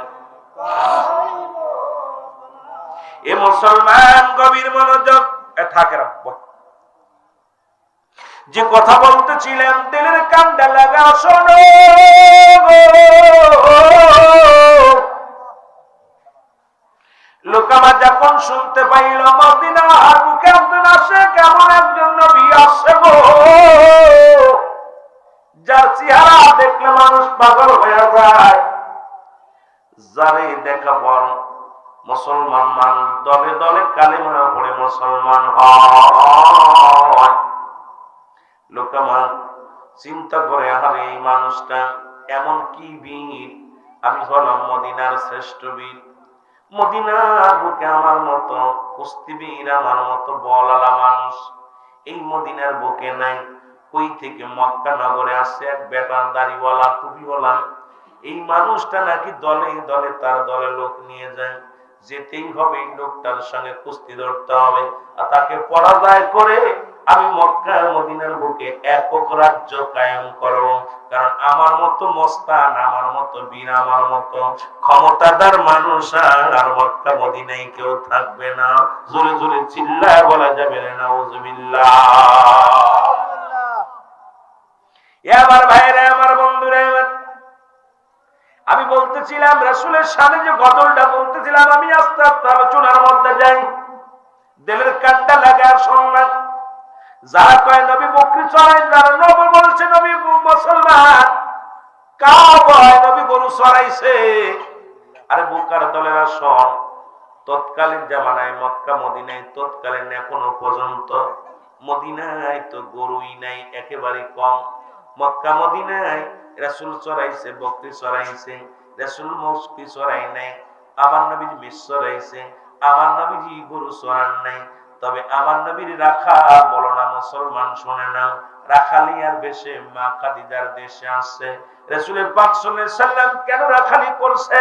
এ মুসলমান গভীর মনোযোগ থাকে রাখবো যে কথা বলতেছিলেন দিলের কান্দা লাগা শোনো লোকামা যখন শুনতে পাইল মদিনার বুকে একজন আসে কেমন একজন নবী আসে গো যার চেহারা দেখলে মানুষ পাগল হয়ে যায় যারে দেখা পর মুসলমান মানুষ দলে দলে কালিমা পড়ে মুসলমান হয় লোকামা চিন্তা করে আরে এই মানুষটা এমন কি বীর আমি হলাম মদিনার শ্রেষ্ঠ বীর মদিনার বুকে আমার মতো কুস্তিবীর আমার মতো বলালা মানুষ এই মদিনার বুকে নাই কই থেকে মক্কা নগরে আসছে এক বেটা দাড়িওয়ালা টুপিওয়ালা এই মানুষটা নাকি দলে দলে তার দলে লোক নিয়ে যায় যেতেই হবে এই লোকটার সঙ্গে কুস্তি ধরতে হবে আর তাকে পরাজয় করে আমি মক্কা মদিনার বুকে একক রাজ্য কায়েম করব কারণ আমার মতো মস্তান আমার মতো বীর আমার মতো ক্ষমতাদার মানুষ আর মক্কা মদিনায় কেউ থাকবে না জোরে জোরে চিল্লায় বলা যাবে না নাউজুবিল্লাহ এবার ভাইরা আমার বন্ধুরা আমি বলতেছিলাম রাসূলের সামনে যে গজলটা বলতেছিলাম আমি আস্তে আস্তে আলোচনার মধ্যে যাই দিলের কান্ডা লাগা সম্মান যারা কয় নবী বকরি চড়াই যারা নবী বলছে নবী মুসলমান কাওয়ায় নবী গরু চড়াইছে আরে বুকার দলেরা শোন তৎকালীন জামানায় মক্কা মদিনায় তৎকালীন এখনো পর্যন্ত মদিনায় তো গরুই নাই একেবারে কম মক্কা মদিনায় রাসূল চড়াইছে বকরি চড়াইছে রাসূল মস্কি চড়াই নাই আমার নবী মিশ চড়াইছে আমার নবীজি গরু চড়ান নাই তবে আমার নবীর রাখা বলো না মুসলমান শুনে না রাখালিয়ার বেশে মা খাদিজার দেশে আসছে রাসূলের পাক সাল্লাল্লাহু আলাইহি সাল্লাম কেন রাখালি করছে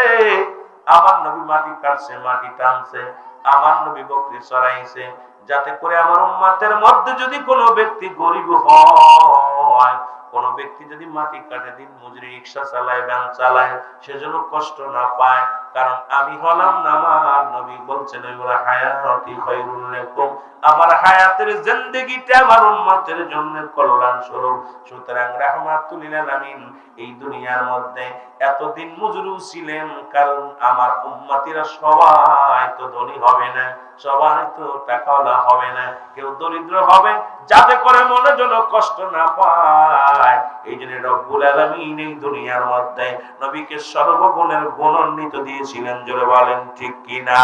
আমার নবী মাটি কাটছে মাটি টানছে আমার নবী বকরি চড়াইছে যাতে করে আমার উম্মতের মধ্যে যদি কোনো ব্যক্তি গরিব হয় কোন ব্যক্তি যদি মাটি কাটে দিন মজুরি রিকশা চালায় ভ্যান চালায় সেজন্য কষ্ট না পায় কারণ আমি হলাম না আমার নবী বলছেন ওরা হায়াতি খায়রুল লাকুম আমার হায়াতের জিন্দেগিটা আমার উম্মতের জন্য কল্যাণ স্বরূপ সুতরাং রাহমাতুল লিল আলামিন এই দুনিয়ার মধ্যে এতদিন মজুরি ছিলেন কারণ আমার উম্মতিরা সবাই তো ধনী হবে না সবাই তো টাকাওয়ালা হবে না কেউ দরিদ্র হবে যাতে করে মনে যেন কষ্ট না পায় এই জন্য রব্বুল আলামিন এই দুনিয়ার মধ্যে নবীকে সর্বগুণের গুণান্বিত দিয়েছিলেন জোরে বলেন ঠিক কিনা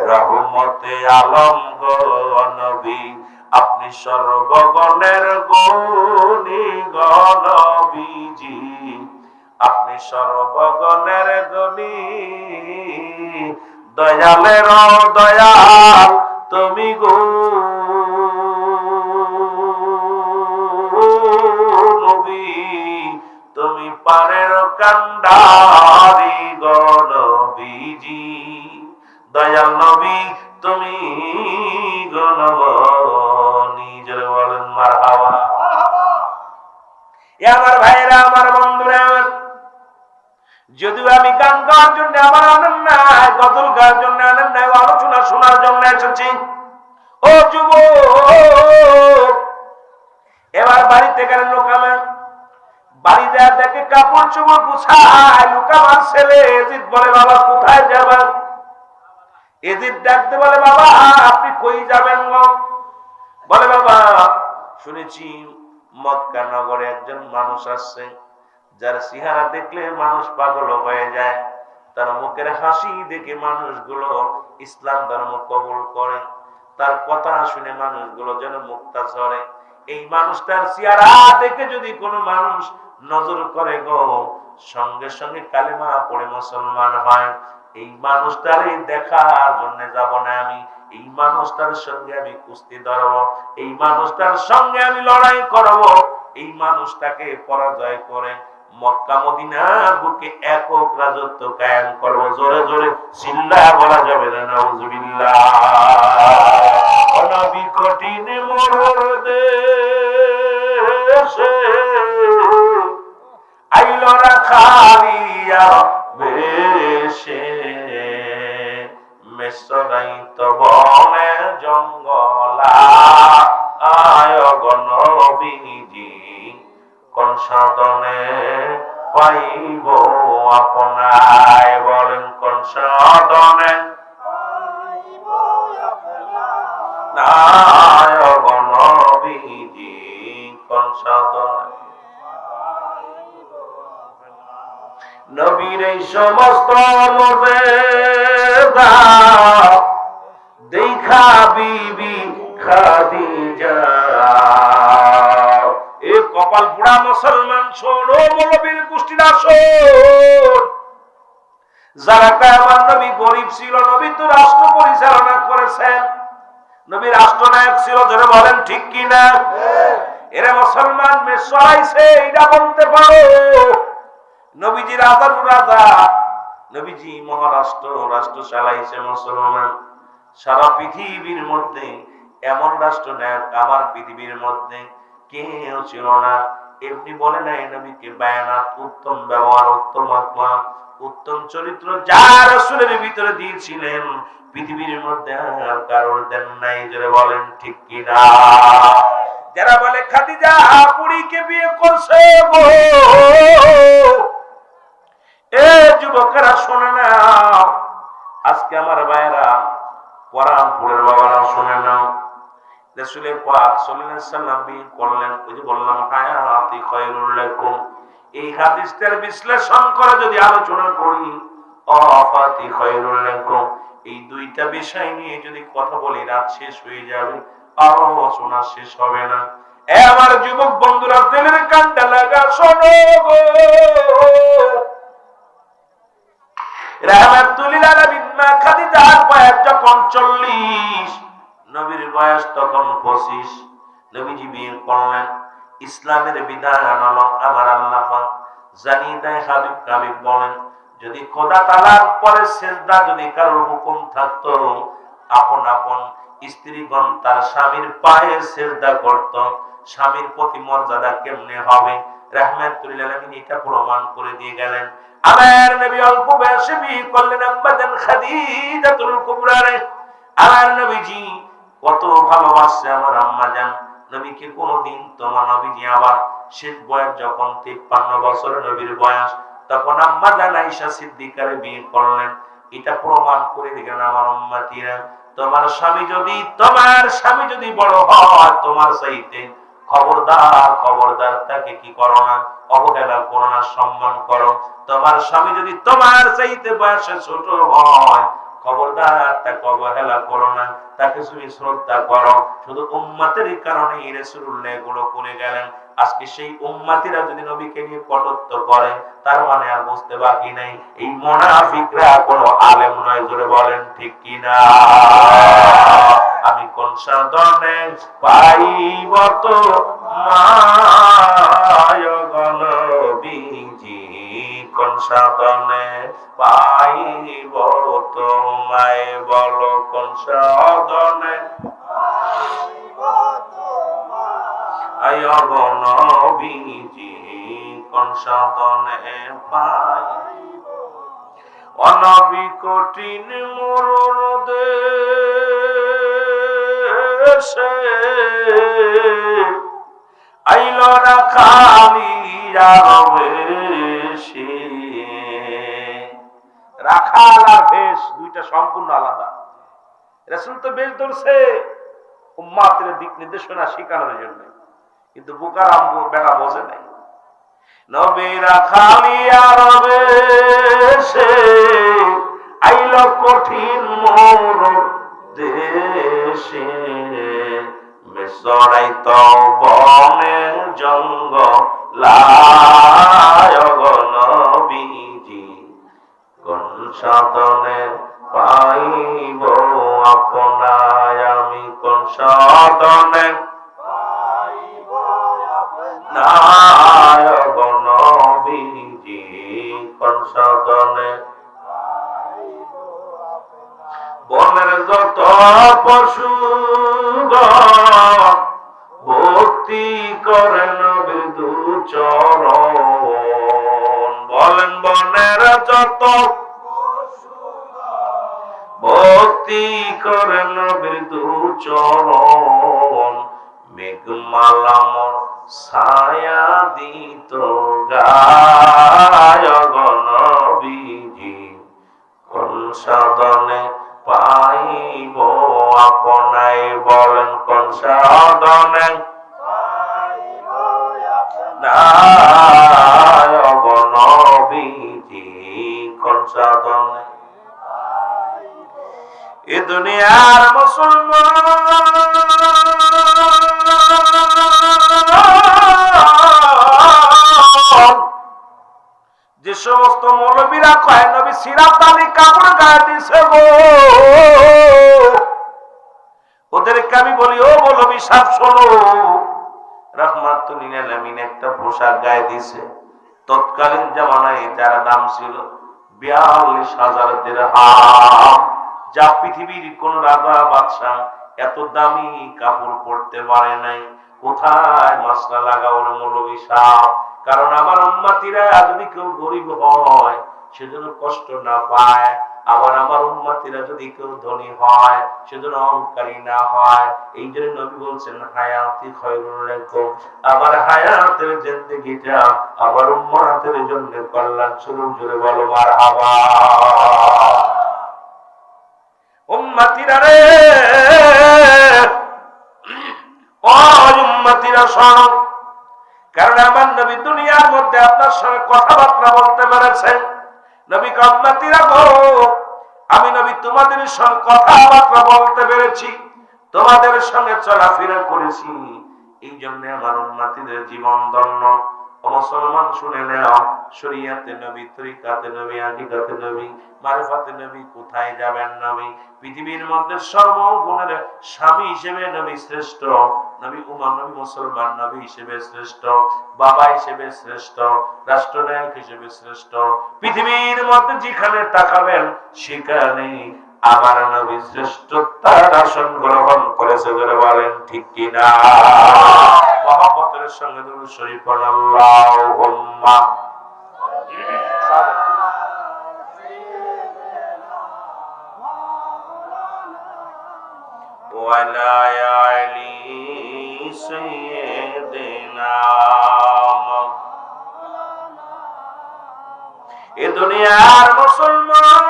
রহমতে আলম গো নবী আপনি সর্বগুণের গুণী গো নবীজি আপনি সর্বগুণের গুণী দয়ালের দয়াল তুমি গো নবী তুমি তোমারের কান্ডারি গো নবীজি, দয়াল নবী তুমি গো নবী। জোরে বলেন মারহাবা। আমার ভাইরা, আমার বন্ধুরা, যদিও আমি গান গাওয়ার জন্য আমার আনন্দ নাই, গজল গাওয়ার জন্য আনন্দ নাই, আলোচনা শোনার জন্য এসেছি। ও যুবক, এবার বাড়িতে গেলেন লোকামা, বাড়ি যা দেখে কাপড় চোপড় গুছায়। লোকামার ছেলে এজিদ বলে, বাবা কোথায় যাবেন? এজিদ ডাকতে বলে, বাবা আপনি কই যাবেন? বলে, বাবা শুনেছি মক্কা নগরে একজন মানুষ আসছে, যার চেহারা দেখলে মানুষ পাগল হয়ে যায়, তার মুখের হাসি দেখে মানুষগুলো ইসলাম ধর্ম কবুল করে, তার কথা শুনে মানুষগুলো যেন মুক্তা ঝরে। এই মানুষটার চেহারা দেখে যদি কোনো মানুষ নজর করে গো, সঙ্গে সঙ্গে কালেমা পড়ে মুসলমান হয়। এই মানুষটারই দেখার জন্য যাব না আমি, এই মানুষটার সঙ্গে আমি কুস্তি ধরবো, এই মানুষটার সঙ্গে আমি লড়াই করব, এই মানুষটাকে পরাজয় করে মক্কা মদিনার বুকে একক রাজত্ব কায়েম করব। জোরে জোরে চিল্লা বলা যাবে না নাউজুবিল্লাহ। নবী কঠিন মোর দেশে আইলো না খালিয়া বেশে, মেসরাই তো বনে জঙ্গলা আয় গণবিজি, কোন সাধনে পাইব আপনায়? বলেন কোন সাধনে আয় গণবিজি, কোন সাধনে? নবীর এই সমস্ত মর্যাদা দেখা বিবি খাদিজা, এ কপাল পোড়া মুসলমান শোনো, মৌলবীর গোষ্ঠীরা শোন, যারা আমার নবী গরিব ছিল, নবী তো রাষ্ট্র পরিচালনা করেছেন, নবী রাষ্ট্রনায়ক ছিল, ধরে বলেন ঠিক কিনা? এরা মুসলমান মেষ চড়াইছে, এটা বলতে পারো। নবীজি রাজার রাজা, নবীজি মহারাষ্ট্র রাষ্ট্র চালাইছে মুসলমান। সারা পৃথিবীর মধ্যে এমন রাষ্ট্র নায়ক আমার পৃথিবীর মধ্যে কেউ ছিল না। এমনি বলে নাই নবীকে বায়ানাত, উত্তম ব্যবহার, উত্তম আত্মা, উত্তম চরিত্র যা রাসূলের ভিতরে দিয়েছিলেন, পৃথিবীর মধ্যে আর কারোর দেন নাই। যারা বলেন ঠিক কিনা? যারা বলে খাদিজা বুড়িকে বিয়ে করছে গো, এ যুবকেরা শোনে না, আজকে আমার ভাইরা কোরআনপুরের বাবারা শোনে না, রাসূলের পাক সাল্লাল্লাহু আলাইহি ওয়াসাল্লাম বিয়ে করলেন। ওই যে বললাম হায়াতি খায়রুল লাকুম, এই হাদিসটার বিশ্লেষণ করে যদি আলোচনা করি, আফাতি খায়রুল লাকুম, এই দুইটা বিষয় নিয়ে যদি কথা বলি রাত শেষ হয়ে যাবে, আলোচনা শেষ হবে না। এ আমার যুবক বন্ধুরা, দিলের কানটা লাগা শোনো গো। রাহমাতুল্লিল আলামিন মা খাদিজার বয়স যখন 40, নবীর বয়স তখন 25, নবীজি বিয়ে করলেন। ইসলামের বিধান হলো আমার আল্লাহ পাক জানিয়ে দেয়, হাবিব কাবিব বলেন, যদি খোদা তাআলার পরে সিজদা যদি কারোর হুকুম থাকতো, আপন আপন স্ত্রীগণ তার স্বামীর পায়ে সিজদা করত, স্বামীর প্রতি মর্যাদা কেমনে হবে? রাহমাতুল্লিল আলামিন এটা প্রমাণ করে দিয়ে গেলেন। আমার নবী অল্প বয়সে বিয়ে করলেন আম্মাজান খাদিজাতুল কুবরা রে। আমার নবীজি কত ভালোবাসে আমার আম্মাজান, নবীকে কোনদিন তোমার নবীজি আবার শেষ বয়স যখন 53 বছর নবীর বয়স, তখন আম্মাজান আয়েশা সিদ্দিকারে বিয়ে করলেন। এটা প্রমাণ করে দিলেন আমার উম্মতিরা, তোমার স্বামী যদি বড় হয় তোমার চাইতে, খবরদার তাকে কি করো না, অবহেলা করো না, সম্মান করো। তোমার স্বামী যদি তোমার চাইতে বয়সে ছোট হয়, খবরদার তাকে অবহেলা করো না, তাকে তুমি শ্রদ্ধা করো। শুধু উম্মতের কারণে রাসূলুল্লাহ এগুলো করে গেলেন। আজকে সেই উম্মতিরা যদি নবীকে নিয়ে কটূক্ত করে, তার মানে আর বুঝতে বাকি নাই এই মুনাফিকরা কোনো আলেম নয়। জোরে বলেন ঠিক কিনা? আমি কোন সাধনে পাইব তো মায় গণ নবীজি কোন সাধনে পাইব তোমায়, বলো কোন সাধনে আয় গো নবীজি কোন সাধনে পাই। অনবী কঠিন মরণ দেশে আইল না খালিরা বেশে। রাখাল আর বেশ দুইটা সম্পূর্ণ আলাদা। রাসূল তো বেশ ধরছে উম্মাতের দিক নির্দেশনা শেখানোর জন্য, কিন্তু বুকার আম্বু বেটা বোঝে নাই। নবীরা খালি আর বেশে আইল কঠিন মোর দেশে, মেসরাই তো বনে জঙ্গলায় গো নবীজি কোন সাধনে পাইব আপনায়, আমি কোন সাধনে নায়ক নবীজি কোন সাধনে। বনের যত পশু ভক্তি করে নবীর দুচরণ, বলেন বনের যত ভক্তি করে নবীর দুচরণ, মেঘমালামর ছায়া দিত গায় গো নবীজি কোন সাধনে পাইব আপনায়, বলেন কোন সাধনে নায় গো নবীজি কোন সাধনে। এ দুনিয়ার মুসলমান যে সমস্ত মৌলবীরা কয় নবী সিরাত আলী কাপড় গায়ে দিছে গো, ওদেরকে আমি বলি ও মৌলবী সাহেব শোনো, রাহমাতুল লিল আলামিন একটা পোশাক গায়ে দিছে, তৎকালীন জামানায় যার দাম ছিল ৪২,০০০ দিরহাম, যা পৃথিবীর কোন রাজা বাদশাহ এত দামি কাপড় পরতে পারে নাই। কোথায় মাসলা লাগাও মৌলবী সাহেব? কারণ আমার উম্মতিরা যদি কেউ গরিব হয় সেজন্য কষ্ট না পায়, আবার আমার উম্মতিরা যদি কেউ ধনী হয় সেজন্য অহংকারী না হয়। এই জন্য নবী বলছেন হায়াতি খায়রুল লাকুম, আমার হায়াতের জিন্দেগিটা আমার উম্মতের জন্য কল্যাণ স্বরূপ। জোরে বলো মারহাবা। উম্মতিরা রে, ও উম্মতিরা শোনো, কারণ আমার নবী দুনিয়ার মধ্যে আপনার সঙ্গে কথাবার্তা বলতে পেরেছেন। নবী উম্মতিরা গো, আমি নবী তোমাদের সঙ্গে কথাবার্তা বলতে পেরেছি, তোমাদের সঙ্গে চলাফেরা করেছি, এই জন্য আমার উম্মতিদের জীবন ধন্য। ও মুসলমান শুনে নাও, শরীয়তে নবী, তরিকাতে নবী, আকিদাতে নবী, মারিফাতে নবী, কোথায় যাবেন নবী? পৃথিবীর মধ্যে সর্বগুণের স্বামী হিসেবে নবী শ্রেষ্ঠ, নবী উম্মাহ, নবী মুসলমান নবী হিসেবে শ্রেষ্ঠ, বাবা হিসেবে শ্রেষ্ঠ, রাষ্ট্রনায়ক হিসেবে শ্রেষ্ঠ। পৃথিবীর মধ্যে যেখানে তাকাবেন সেখানে আমার নবী শ্রেষ্ঠতার আসন গ্রহণ করেছে। যারা বলেন ঠিক কিনা? মহব্বতের সঙ্গে দুরূদ শরীফ পড়ুন, আল্লাহুম্মা ওয়ালা আলি সাইয়্যিদিনা। এ দুনিয়ার মুসলমান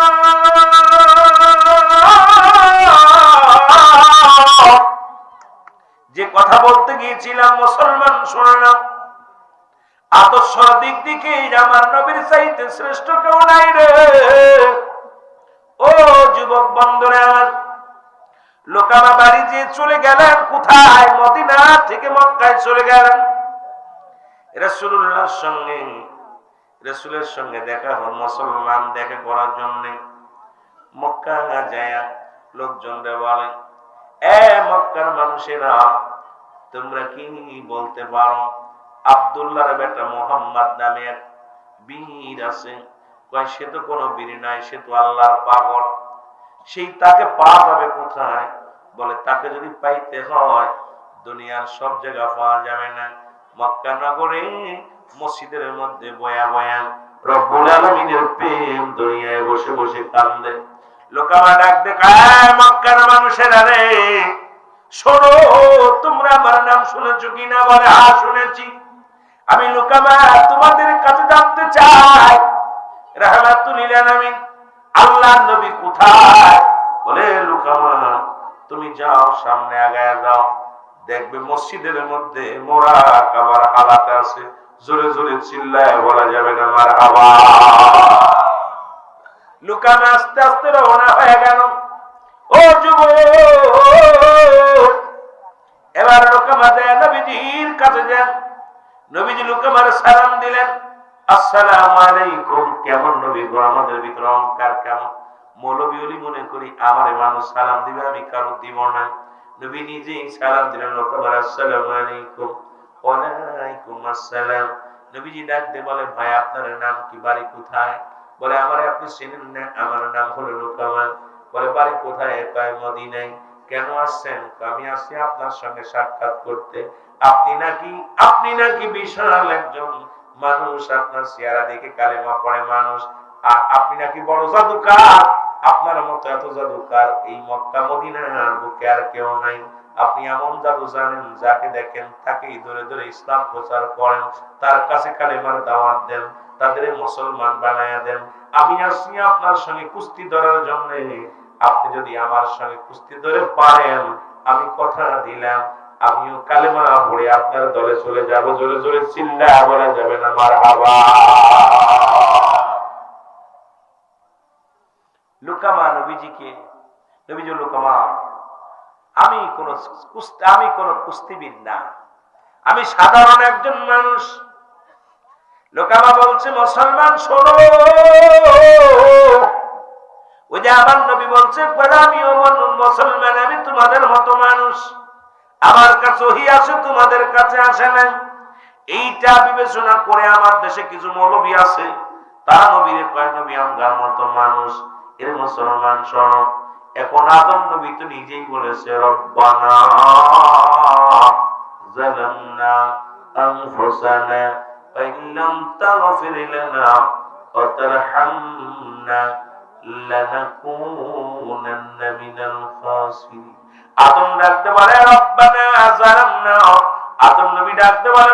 যে কথা বলতে গিয়েছিলাম, মুসলমান শোনে না, আদর্শ দিক দিকে আমার নবীর চাইতে শ্রেষ্ঠ কেউ নাই রে। ও যুবক বন্ধুরা আমার, লোকামা বাড়ি যে চলে গেলেন কোথায়? মদিনা থেকে মক্কায় চলে গেলেন। রাসূলুল্লাহর সঙ্গে, রাসূলের সঙ্গে দেখা হল, মুসলমান দেখা করার জন্য মক্কা যায় লোকজনরা বলে, এ মক্কার মানুষেরা তোমরা কি বলতে পারো আব্দুল্লাহর বেটা মোহাম্মদ নামে এক বীর আছে। কয় সে তো কোনো বীর নাই, সে তো আল্লাহর পাগল। সেই তাকে পাওয়া যাবে কোথায়? বলে তাকে যদি পাইতে হয় দুনিয়ার সব জায়গা পাওয়া যাবে না, মক্কা নগরে মসজিদের মধ্যে বয়া বয়া রব্বুল আলামিনের প্রেম দুনিয়ায় বসে বসে কান্দে। লোকামা ডাক দেখায়, মক্কার মানুষেরা রে শোনো, তোমরা আমার নাম শুনেছো কিনা? বলে হ্যাঁ শুনেছি। আমি লোকামা তোমাদের কাছে জানতে চাই, রাহমাতুল লিল আলামিন আল্লাহর নবী কোথায়? বলে লোকামা তুমি যাও, সামনে আগায় যাও, দেখবে মসজিদের মধ্যে মুরাকাবার হালাত আছে। জোরে জোরে চিল্লায় বলা যাবে না মারহাবা। লুকামা আস্তে আস্তে রওনা হয়ে গেল। ও যুবক, এবার লুকামা যায় নবীজির কাছে যান। নবীজি লুকামার সালাম দিলেন, আসসালামু আলাইকুম। কেমন নবী গো, আমাদের ভিতরে অহংকার কেমন? মৌলবী ওলি মনে করি আমারে মানুষ সালাম দিবে, আমি কারো দিব না। নবী নিজেই সালাম দিলেন লুকামার, আসসালামু আলাইকুম। ওয়ালাইকুম আসসালাম। নবীজি ডাক দিয়ে বলে, ভাই আপনার নাম কি, বাড়ি কোথায়? বলে আমার আপনি চেনেন না, আমার নাম হলো লুকামা। বলে বাড়ি কোথায়? কয় মদিনায়। কেন আসছেন? আমি আসছি আপনার সঙ্গে সাক্ষাৎ করতে। আপনি নাকি বিশাল একজন মানুষ, আপনার চেহারা দেখে কালেমা পড়ে মানুষ, আর আপনি নাকি বড় জাদুকার। আপনার মতো এত জাদুকার এই মক্কা মদিনার বুকে আর কেউ নাই। আপনি এমন জাদু জানেন, যাকে দেখেন তাকেই ধরে ধরে ইসলাম প্রচার করেন, তার কাছে কালেমার দাওয়াত দেন, তাদের মুসলমান বানায়া দেন। আমি আসছি আপনার সঙ্গে কুস্তি ধরার জন্য। আপনি যদি আমার সঙ্গে কুস্তি ধরে পারেন, আমি কথা দিলাম আমিও কালেমা পড়ে আপনার দলে চলে যাব। জোরে জোরে চিল্লা বলা যাবে না মারহাবা। লুকামা নবীজিকে, নবীজি লুকামা আমি কোন কুস্তিবিদ না, আমি সাধারণ একজন মানুষ। লোকামা বলছে, মুসলমান শোনো, ওই যে আমার নবী বলছে আমিও মুসলমান, আমি তোমাদের মতো মানুষ, আমার কাছে ওহী আসে, তোমাদের কাছে আসে না। এইটা বিবেচনা করে আমার দেশে কিছু মৌলবী আছে, তারা নবীর কয় নবী আমগার মতো মানুষ, এর মুসলমান শোনো। এখন আদম নবী তো নিজেই বলেছে, রব্বানা যালামনা আনফুসানা ওয়া ইল্লাম তাগফির লানা ওয়া তারহামনা লানাকুনান্না মিনাল খাসিরিন। আদম ডাকতে বলে রব্বানা যালামনা, আদম নবী ডাকতে বলে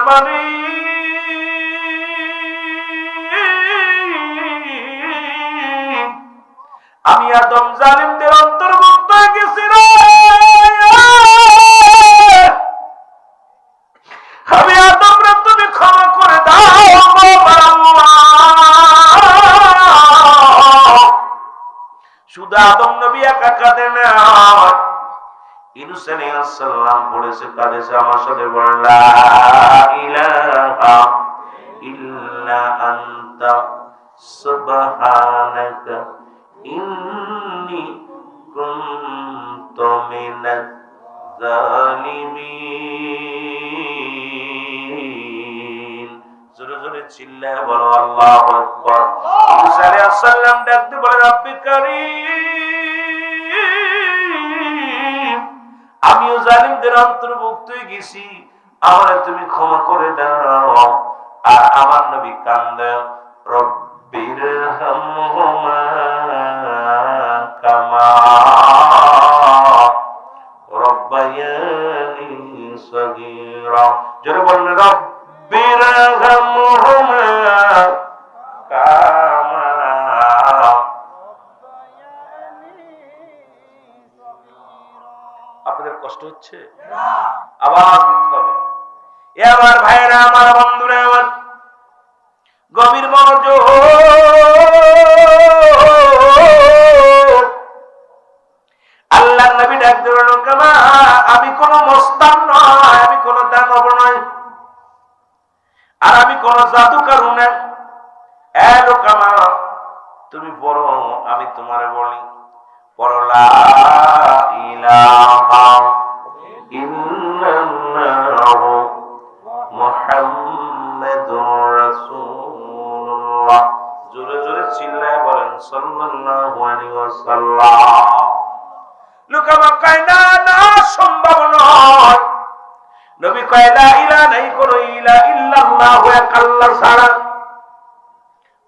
আমি আদম জালিমদের অন্তর্ভুক্ত হয়ে গেছি রে, আমি আদম রে তুমি ক্ষমা করে দাও। শুধু আদম নবী একা কাঁদে না, ইউনূস আলাইহিস সালাম বলেছে, কাঁদেছে। আমার সাথে বলেন লা ইলাহা ইল্লা আনতা সুবহানাকা ইন্নী কুনতু মিনাজ জালিমিন। জোরে জোরে চিল্লায় বলো আল্লাহু আকবার। ইউনূস আলাইহিস সালাম ডাকতে বলে, রব্বি কারীম, আমিও জালিমদের অন্তর্ভুক্ত হয়ে গেছি, আমারে তুমি ক্ষমা করে দাও। আর আমার নবী কান্দে, রব্বিরহামহুমা কামা রব্বায়ানি সগীরা। জোরে বলেন রব্বিরহামহুমা কামা। আপনাদের কষ্ট হচ্ছে? আওয়াজ দিতে হবে। এ আমার ভাইরা, আমার বন্ধুরা, আমার গভীর মনোযোগ। আল্লাহর নবী ডাক দিলেন, কামা আমি কোন মস্তান নয়, আমি কোন দানব নয়, আর আমি কোন জাদুকর নয়। এ লোকামা তুমি পড়ো, আমি তোমারে বলি, পড়ো লা ইলাহা ইল্লাল্লাহু মুহাম্মাদুর জোরে জোরে চিল্লায় বলেন সাল্লাল্লাহু আলাইহি ওয়াসাল্লাম। লুকামা কয় না, না সম্ভব নয়। নবী কয় লা ইলাহা নাই কোন ইলাহা ইল্লাল্লাহু এক আল্লাহ ছাড়া,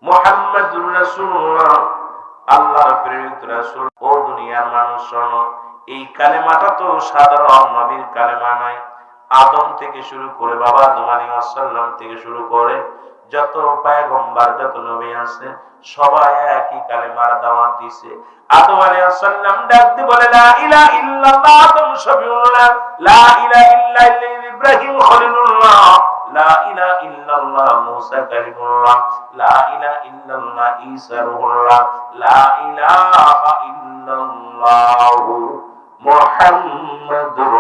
মুহাম্মাদুর রাসূলুল্লাহ আল্লাহর প্রেরিত রাসূল। ও দুনিয়ার মানুষ শোনো, এই কালেমাটা তো সাধারণ নবীর কালেমা নয়। আদম থেকে শুরু করে বাবা আদম আলাইহিস সালাম থেকে শুরু করে যত পয়গম্বর যত নবী আছে সবাই একই কালেমার দাওয়াত দিয়েছে। আদম আলাইহিস সালাম ডাক দিয়ে বলে লা ইলাহা ইল্লাল্লাহ, আদম শফিউল্লাহ, লা ইলাহা ইল্লাল্লাহ ইব্রাহিম খলিলুল্লাহ, লা ইলাহা ইল্লাল্লাহ মুসা কালিমুল্লাহ, লা ইলাহা ইল্লাল্লাহ ঈসা রূহুল্লাহ, লা ইলাহা ইল্লাল্লাহ মুহাম্মাদুর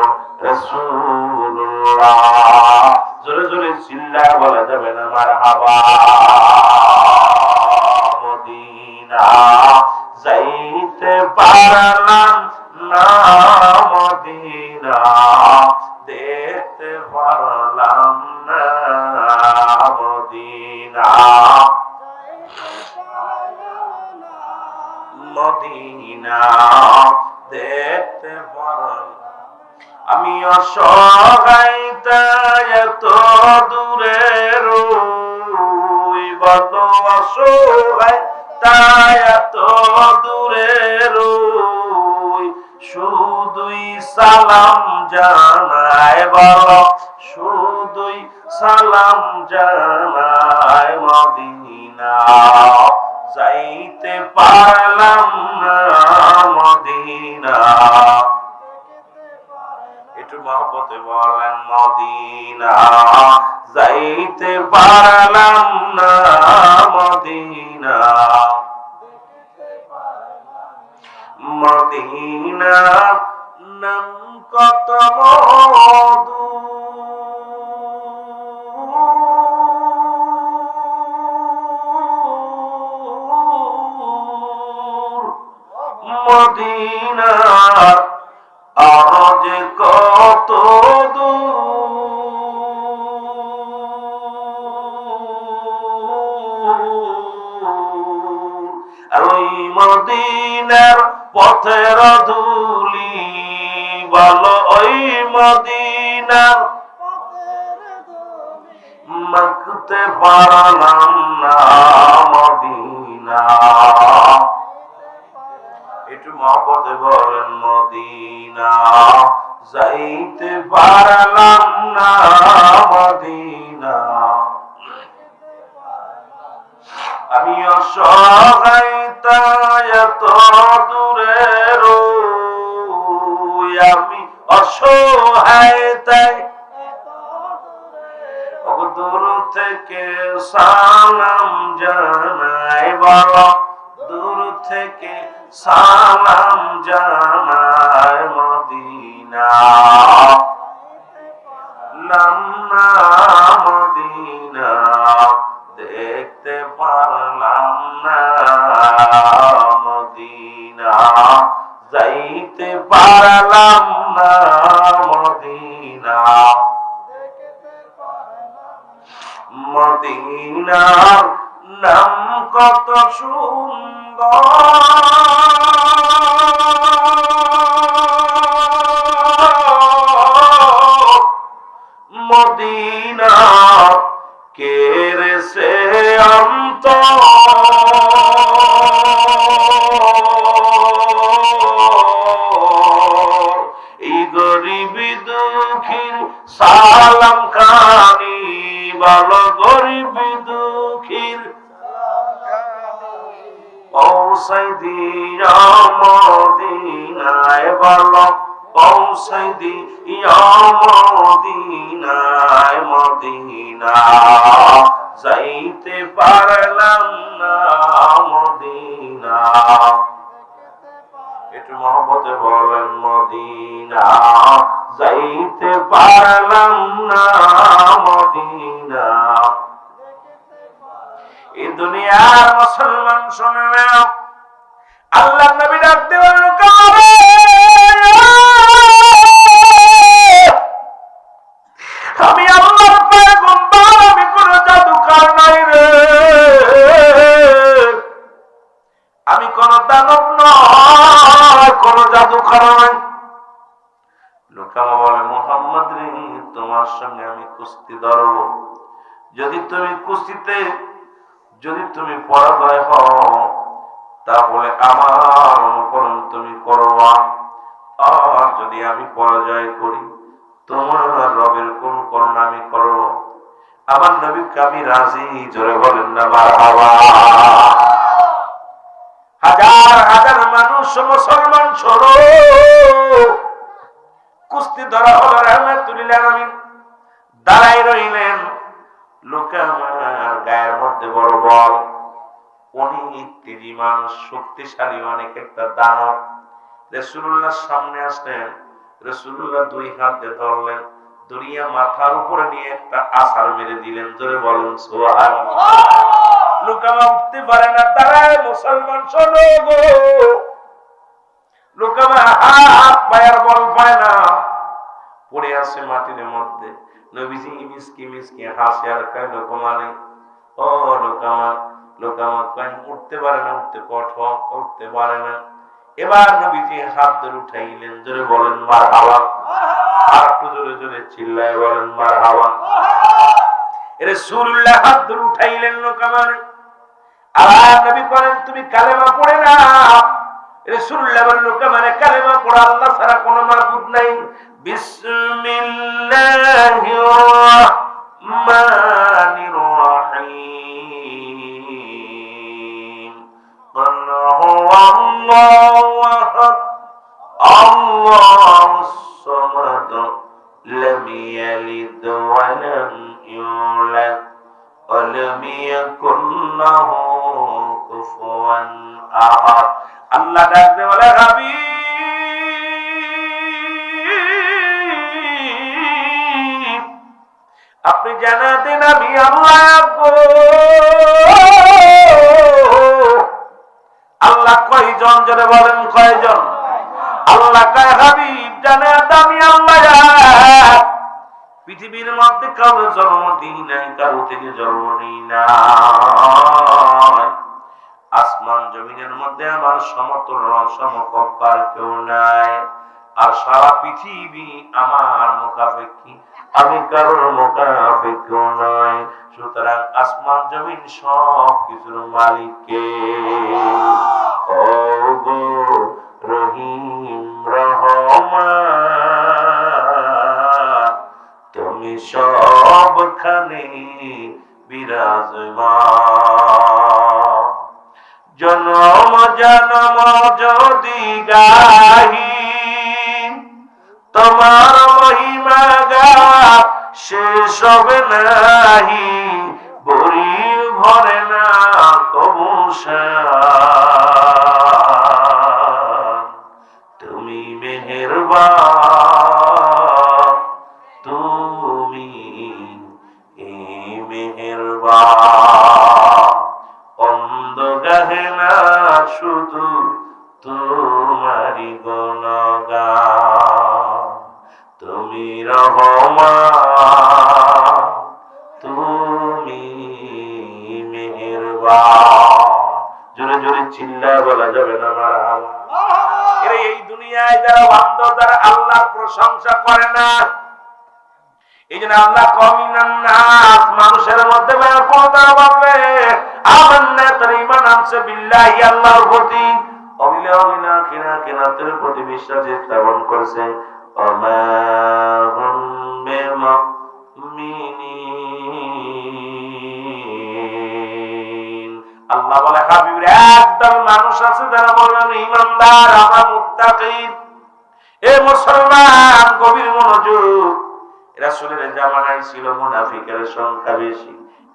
রাসূলুল্লাহ। জোরে জোরে চিল্লায় বলা যাবে না মারহাবা। মদিনা যাইতে পারলাম না, মদিনা দেখতে পারলাম না, মদিনা মদিনা দেখতে পারলাম। আমি অসহায় তাই এত দূরে রই, বল অসহায় তাই এত দূরে রই, শুধুই সালাম জানায় বল, শুধুই সালাম জানায় মদিনা যাইতে পারলাম না, মদিনা। একটু মহব্বতে বলেন মদিনা যাইতে পারলাম না, মদিনা মদিনা নাম কত মধু, মদিনা আজ কত দূর, আর ওই মদিনার পথের ধুলি বলো, ওই মদিনার মাখতে পারলাম না, মদিনা। একটু মহব্বতে বলেন মদিনা যাইতে পারলাম না, মদিনা। আমি অসহায় তাই এত দূরে রই, আমি অসহায় তাই দূর থেকে সালাম জানাই বল, দূর থেকে সালাম জানায় মদিনা নামনা, মদিনা দেখতে পারলাম না, মদিনা যাইতে পারলাম না, মদিনা মদিনার নাম কত সুন্দর, মদিনা কেড়েছে অন্তর, এই গরিবি দুঃখীর সালাম খানি বলো, গরিবি দুঃখীর পৌঁছাই দিয়া মদিনায় বলো, পৌঁছাই দিয়া মদিনায়, মদিনা যাইতে পারলাম না, মদিনা। একটু মহব্বতে বলেন মদিনা যাইতে পারলাম না, মদিনা। এই দুনিয়ার মুসলমান শুনে নাও, আল্লাহ নবী ডাক দেওয়ার লোকারে, আমি আল্লাহর পয়গম্বর, আমি কোন জাদুকর নাই রে, দানব নয়, কোন জাদুকর নয়। লোকামা বলে, মুহাম্মদ রে, তোমার সঙ্গে আমি কুস্তি ধরব। যদি তুমি কুস্তিতে যদি তুমি পরাজয় হও, তাহলে আমার অনুকরণ তুমি করবা। আর যদি আমি পরাজয় করি, তোমার রবের কোন করণ আমি করব। আমার নবীকে আমি রাজি। জোরে বলেন না মারহাবা। হাজার হাজার মানুষ মুসলমান সরো, কুস্তি ধরা হলো। রাহমাতুল্লিল আলামিন দাঁড়াই রইলেন। লোকে আমার গায়ের মধ্যে বড় বল, অনেক তেজি মানুষ, শক্তিশালী অনেক একটা দানব। রাসূলুল্লাহর সামনে আসলেন। রাসূলুল্লাহ দুই হাত দিয়ে ধরলেন, দুনিয়া মাথার উপরে নিয়ে একটা আছাড় মেরে দিলেন। জোরে বলুন সুবহানাল্লাহ। লোকামা উঠতে পারে না, দাঁড়ায়। মুসলমান শোনো গো। লোকামা হাত পায়ের বল পায় না, পড়ে আছে মাটির মধ্যে। নবীজি মিসকি মিসকি হাসে আর কয়, লোকামা নেই। ও লোকামা। লোকামা কয়, উঠতে পারে না, উঠতে কঠোর, উঠতে পারে না। এবার নবীজি হাত ধরে উঠাইলেন। জোরে বলেন মারহাবা। আর একটু জোরে জোরে চিল্লায় বলেন মারহাবা। রাসূলুল্লাহ হাত ধরে উঠাইলেন লোকামা। আর নবী বলেন, তুমি কালেমা পড়ে না। রাসূলুল্লাহ বলেন, লোকামা কালেমা পড়া আল্লাহ ছাড়া কোনো মাবুদ নাই। বিসমিল্লাহির রাহমানির রাহিম। কুল হুয়াল্লাহু আহাদ, আল্লাহুস সামাদ, লাম ইয়ালিদ ওয়া লাম ইউলাদ, ওয়া লাম ইয়াকুল লাহু কুফুয়ান আহাদ। আল্লাহ ডাকতে বলে, হাবিব, আপনি জানা দেন আমি আল্লাহ গো। আল্লাহ কয়জন? জোরে বলেন কয়জন? আল্লাহ কয়, হাবিব জানা আমি আল্লাহ। পৃথিবীর মধ্যে কারো জন্ম দিই নাই, কারো থেকে জন্ম নেই না। আসমান জমিনের মধ্যে আমার সমতুল্য সমকক্ষ আর কেউ নাই। আর সারা পৃথিবী আমার মুখাপেক্ষী, আমি কারোর মুখাপেক্ষী নয়। সুতরাং আসমান জমিন সব কিছুর মালিক কে? ও গো রহিম রহমান, তুমি সবখানে বিরাজমান। জনম জনম যদি গাহি তোমার মহিমা গা, শেষ হবে নাহি, বরি ভরে না কবু শান। তুমি মেহেরবান, তুমি মেহেরবান। অন্ধ গাহে না শুধু তোমারি গুণগান। তুমি রহমান, তুমি মেহেরবান। জোরে জোরে চিল্লায় বলা যাবে না মারহাবা। এই দুনিয়ায় যারা অন্ধ, তারা আল্লাহর প্রশংসা করে না। এই জন্য আল্লাহ কমিনান নাস, মানুষের মধ্যে তারা বলবে আমান্না, তারা ঈমান আনছে বিল্লাহি, আল্লাহর প্রতি, অবিল আখিরাতের প্রতি বিশ্বাস স্থাপন করছে। ওমা হুম বিমুমিনিন। আল্লাহ বলে, হাবিব একদল মানুষ আছে যারা বলবেন ঈমানদার, আমরা মুত্তাকিন। এ মুসলমান, গভীর মনোযোগ। রাসূলের জামানায় ছিল মুনাফিকের সংখ্যা বেশি,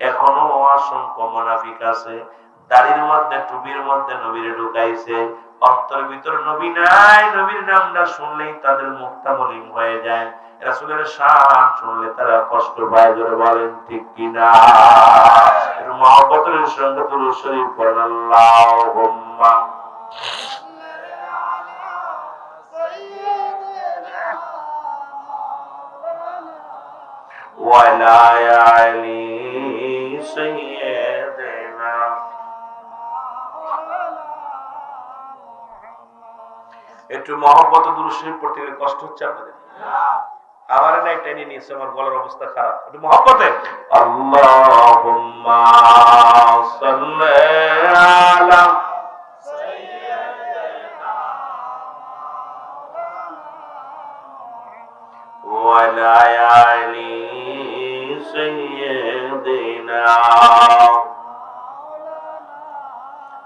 এখনো অসংখ্য মুনাফিক আছে। দাড়ির মধ্যে টুপির মধ্যে নবীরে ঢুকাইছে, অন্তর ভিতর নবী নাই। নবীর নামটা শুনলেই তাদের মুখটা মলিন হয়ে যায়। রাসূলের শান শুনলে তারা কষ্ট পায়। জোরে বলেন ঠিক কিনা? এর মহব্বতের সঙ্গে দুরূদ শরীফ পড়েন, আল্লাহুম্মা وعلى آل سيدنا একটু মহব্বত দুরূদ শরীফ পড়তে গেলে কষ্ট হচ্ছে আপনাদের? আমার না একটা নিয়ে নিয়েছে, আমার গলার অবস্থা খারাপ। একটু মহব্বতে আল্লাহুম্মা সাল্লি আলা ওয়া আলা আলি সাইয়্যিদিনা।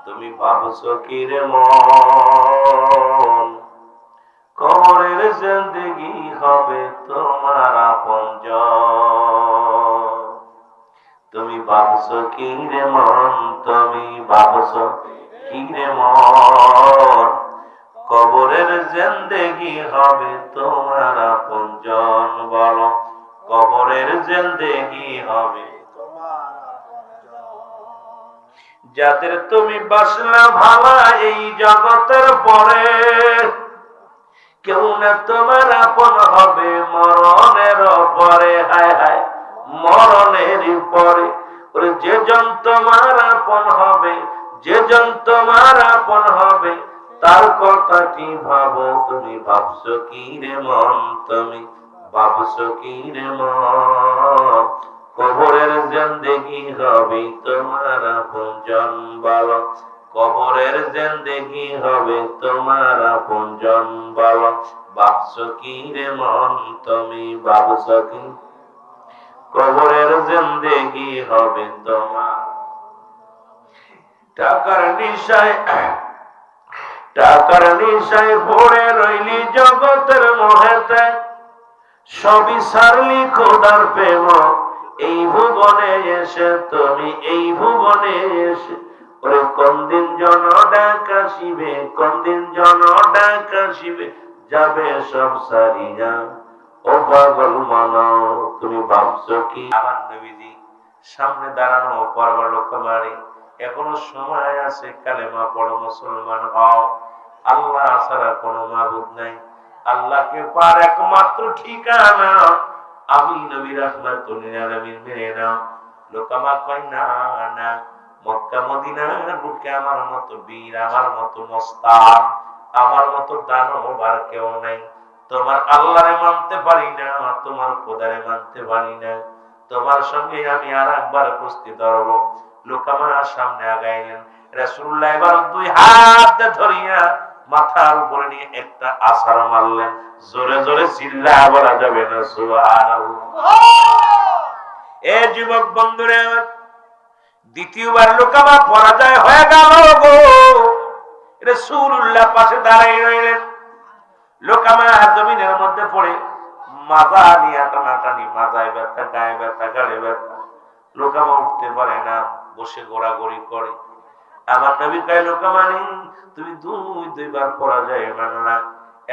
তুমি ভাবছো কি রে মন, কবরের জিন্দেগি হবে তোমার আপনজন? তুমি ভাবছো কি রে মন, তুমি ভাবছো কি রে মন, কবরের জিন্দেগি হবে তোমার আপনজন? বলো, কবরের জিন্দেগি হবে যাদের তুমি বাসনা ভালা এই জগতের পরে, কেউ না তোমার আপন হবে মরণের পরে। হায় হায়, মরণের পরে যে জন তোমার আপন হবে, যে জন তোমার আপন হবে, তার কথাটি ভাবো। তুমি ভাবছো কি রে মন, তুমি ভাবছো কি রে মন, কবরের জিন্দেগি হবে তোমার আপনজন? বলো, কবরের জিন্দেগি হবে তোমার আপনজন? বলো, ভাবছো কি রে মন, তুমি ভাবছো কি কবরের জিন্দেগি হবে তোমার? টাকার নিশায়, টাকার নিশায় ভরে রইলি জগতের মোহেতে, সবই সারলি খোদার প্রেম এই ভুবনে এসে। তুমি এই ভুবনে এসে ওরে কোন দিন জন ডাকাশিবে, কোন দিন জন ডাকাশিবে, যাবে সব সারিয়া ও পাগল মানো। তুমি ভাবছো কি? আমার নবীজি সামনে দাঁড়ানো পরবার লোক মারি, এখনো সময় আছে, কালেমা পড়ো, মুসলমান হও। আল্লাহ ছাড়া কোনো মাবুদ নাই, আল্লাহকে পার একমাত্র ঠিকানা। আমি নবী রাহমাতুল লিল আলামিন মেনে নাও। লোকামা কয় না না, মক্কা মদিনার বুকে আমার মতো বীর, আমার মতো মোস্তাক, আমার মতো দানব আর কেউ নাই। তোমার আল্লাহরে মানতে পারি না, তোমার খোদারে মানতে পারি না, তোমার সঙ্গে আমি আর একবার কুস্তি ধরব। লোকামা সামনে আগাইলেন, রাসূলুল্লাহ এবার দুই হাত ধরিয়া মাথার উপরে নিয়ে একটা আছাড় মারলেন। জোরে জোরে চিল্লা বলা যাবে না সুবহানাল্লাহ। এ যুবক বন্ধুরা, দ্বিতীয়বার লোকামা পরাজয় হয়ে গেল গো। রাসূলুল্লাহ পাশে দাঁড়াই রইলেন। লোকামা জমিনের মধ্যে পড়ে মাজা নিয়ে টানাটানি, মাজায় ব্যথা, গায়ে ব্যথা, গাড়ে ব্যথা। লোকামা উঠতে পারে না, বসে গোড়াগড়ি করে। আমার নবী কয়, লোকামা তুমি দুইবার পরাজয় মানলা,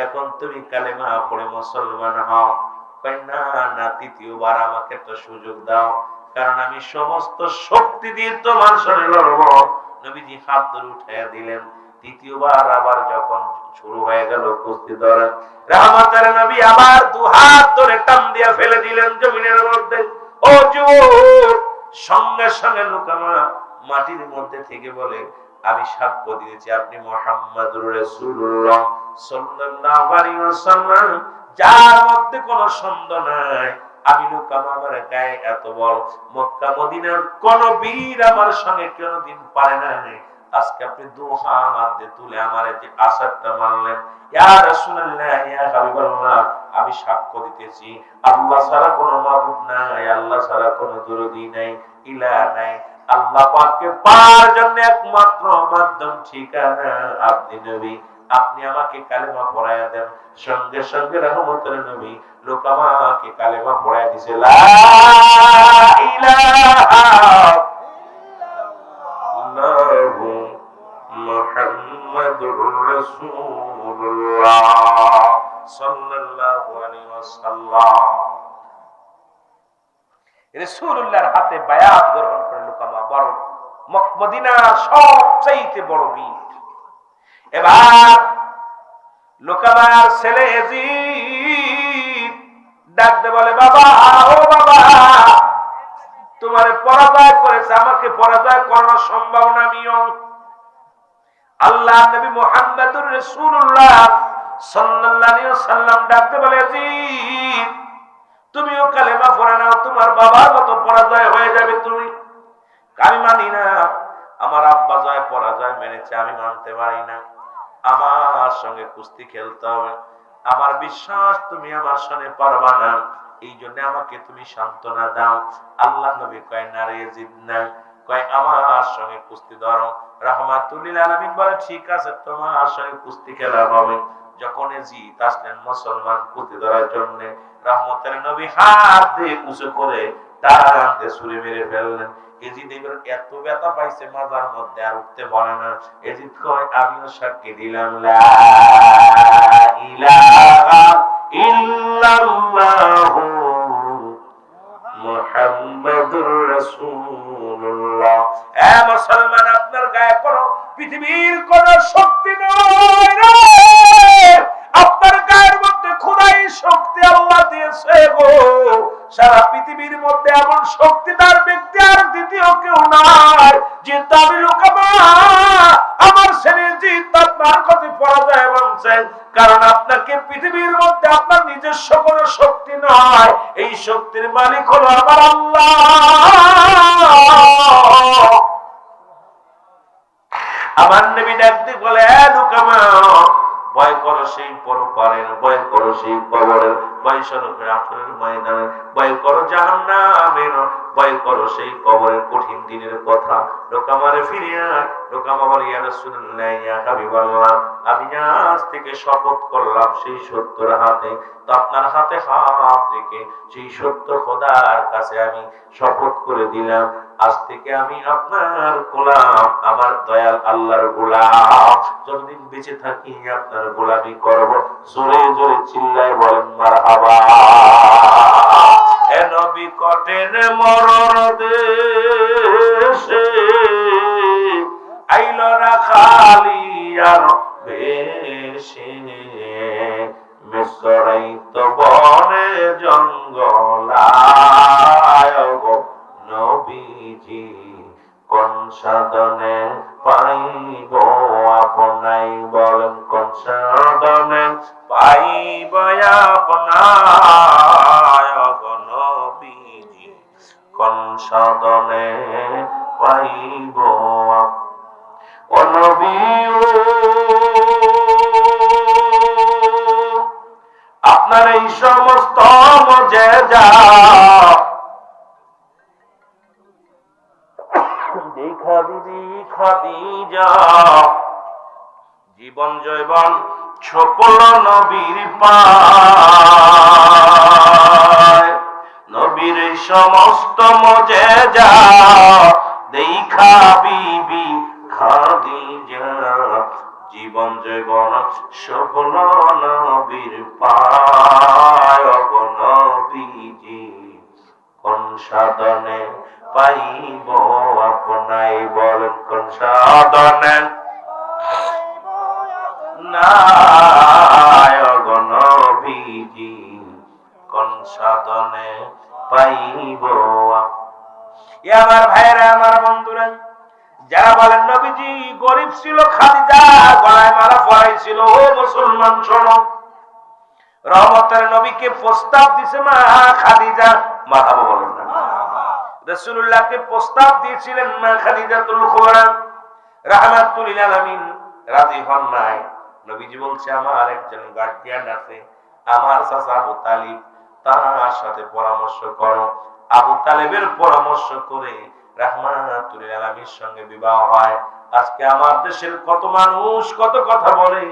এখন তুমি কালেমা পড়ে মুসলমান হও। কয় না না, তৃতীয়বার আমাকে একটা সুযোগ দাও, কারণ আমি সমস্ত শক্তি দিয়ে তোমার সঙ্গে লড়ব। নবীজি হাত ধরে উঠাইয়া দিলেন। তৃতীয়বার আবার যখন শুরু হয়ে গেল কুস্তি ধরা, রাহমাতের নবী আবার দু হাত ধরে টান দিয়া ফেলে দিলেন জমিনের মধ্যে। ও যুবক, সঙ্গে সঙ্গে লোকামা মাটির মধ্যে থেকে বলে, আমি সাক্ষ্য দিয়েছি আপনি মুহাম্মাদুর রাসূলুল্লাহ সাল্লাল্লাহু আলাইহি ওয়াসাল্লাম, যার মধ্যে কোনো সন্দেহ নাই। আমি লোকামা, আমার গায়ে এত বল, মক্কা মদিনার কোন বীর আমার সঙ্গে কোনদিন পারে নাই। আজকে আপনি দু হাত দিয়ে তুলে আমার যে আসারটা মানলেন, ইয়া রাসূলুল্লাহ, ইয়া হাবিবাল্লাহ, আমি সাক্ষ্য দিতেছি আল্লাহ ছাড়া কোনো মাবুদ নাই, আল্লাহ ছাড়া কোনো দরদি নাই, ইলাহ নাই। আল্লাহ পাককে পাওয়ার জন্য একমাত্র মাধ্যম, ঠিকানা আপনি নবী। আপনি আমাকে কালেমা পড়ায়া দেন। সঙ্গে সঙ্গে রহমতের নবী লোকামাকে কালেমা পড়ায়া দিছে, লা ইলাহা ইল্লাল্লাহু মুহাম্মাদুর রাসূলুল্লাহ সাল্লাল্লাহু আলাইহি ওয়াসাল্লাম। রাসূলুল্লাহর হাতে বায়াত গ্রহণ করে লোকামা বড় মদিনার সবচাইতে বড় বীর। এবার লোকামার ছেলে ইয়াজিদ ডাকতে বলে, বাবা, ও বাবা, তোমারে পরাজয় করেছে, আমাকে পরাজয় করার সম্ভাবনা নিও। আল্লাহ নবী মুহাম্মাদুর রাসূলুল্লাহ সাল্লাল্লাহু আলাইহি ওয়াসাল্লাম ডাকতে বলে, ইয়াজিদ তুমিও কালেমা পড়ে নাও, তোমার বাবার মতো পরাজয় হয়ে যাবে তুমি। আমি মানি না, আমার আব্বা জয় পরাজয় মেনেছে, আমি মানতে পারি না। আমার সঙ্গে কুস্তি খেলতে হবে, আমার বিশ্বাস তুমি আমার সঙ্গে পারবা না, এই জন্য আমাকে তুমি সান্ত্বনা দাও। আল্লাহ নবী কয় না রে ইয়াজিদ না, কয় আমার সঙ্গে কুস্তি ধরো। রাহমাতুল লিল আলামিন বলে, ঠিক আছে তোমার সঙ্গে কুস্তি খেলা হবে। যখন ইয়াজিদ আসলেন মুসলমান কুস্তি ধরার জন্য, রহমতের নবী হাত দিয়ে উঁচু করে টান দিয়ে ছুরি মেরে ফেললেন। ইয়াজিদ এত ব্যথা পাইছে মাজার মধ্যে, আর উঠতে পারে না। ইয়াজিদ কয়, আমিও সাক্ষী দিলাম লা ইলাহা ইল্লাল্লাহু মুহাম্মাদুর রাসূলুল্লাহ। এ মুসলমান, আপনার গায়ে কোনো পৃথিবীর কোন শক্তি নয় রে, আপনার গায়ের মধ্যে খোদাই শক্তি আল্লাহ দিয়েছে গো। সারা পৃথিবীর মধ্যে এমন শক্তিদার ব্যক্তি আর দ্বিতীয় কেউ নাই যে তাবি লুকামা আমার ছেলে জিত আপনার কাছে পরাজয় মানছেন। কারণ আপনাকে পৃথিবীর মধ্যে আপনার নিজস্ব কোনো শক্তি নয়, এই শক্তির মালিক হলো আমার আল্লাহ। আমার নবী ডাকতে বলে, লুকামা ভয় করো সেই পরপারের, ভয় করো সেই কবরের, ভয় করো আসরের ময়দানের, ভয় করো জাহান্নামের, ভয় করো সেই কবরের কঠিন দিনের কথা। লোকামারে ফিরিয়া লোকামা বলে, ইয়া রাসূলুল্লাহ ইয়া হাবিবাল্লাহ, আমি আজ থেকে শপথ করলাম সেই সত্যের হাতে, তো আপনার হাতে হাত রেখে সেই সত্য খোদার কাছে আমি শপথ করে দিলাম, আজ থেকে আমি আপনার গোলাম, আমার দয়াল আল্লাহর গোলাম, যতদিন বেঁচে থাকি আপনার গোলামি করব। জোরে জোরে চিল্লায় বলেন মারহাবা। এ নবী কটেন মরণ দেশে আইল না খালিয়ার বেশে, মিসরাই তো বনে জঙ্গলায় গো নবীজি, কোন সাধনে পাইব আপনাই, বলেন কোন সাধনে পাইব আপনায় গো নবীজি, কোন সাধনে পাইব ও নবী। আপনার এই সমস্ত মুজিজা দেখা দিদি খাদিজা, জীবন জৈবন ছপল নবীর পায়, নবীর এই সমস্ত মুজিজা দেখা বিবি খাদিজা, জীবন জৈবন সফল নবীর পায় গো নবীজি, কোন সাধনে পাইব আপনাই, বলেন কোন সাধনে নাই গো নবীজি, কোন সাধনে পাইব। আমার ভাইরা, আমার বন্ধুরা, যারা বলেন নবীজি গরিব ছিল, খাদিজা গলায় মালা পরাইছিল, ও মুসলমান শোনো, রহমতের নবীকে প্রস্তাব দিছে মা খাদিজা, মারহাবা বলেন না, রাসূলুল্লাহকে প্রস্তাব দিয়েছিলেন মা খাদিজাতুল কুবরা রাহমাতুল লিল আলামিন, রাজি হন নাই। নবীজি বলছে, আমার একজন গার্ডিয়ান আছে, আমার চাচা আবু তালিব, তার সাথে পরামর্শ করো। আবু তালেবের পরামর্শ করে রাহমাতুল লিল আলামিনের সঙ্গে বিবাহ হয়। আজকে আমার দেশের কত মানুষ কত কথা বলে,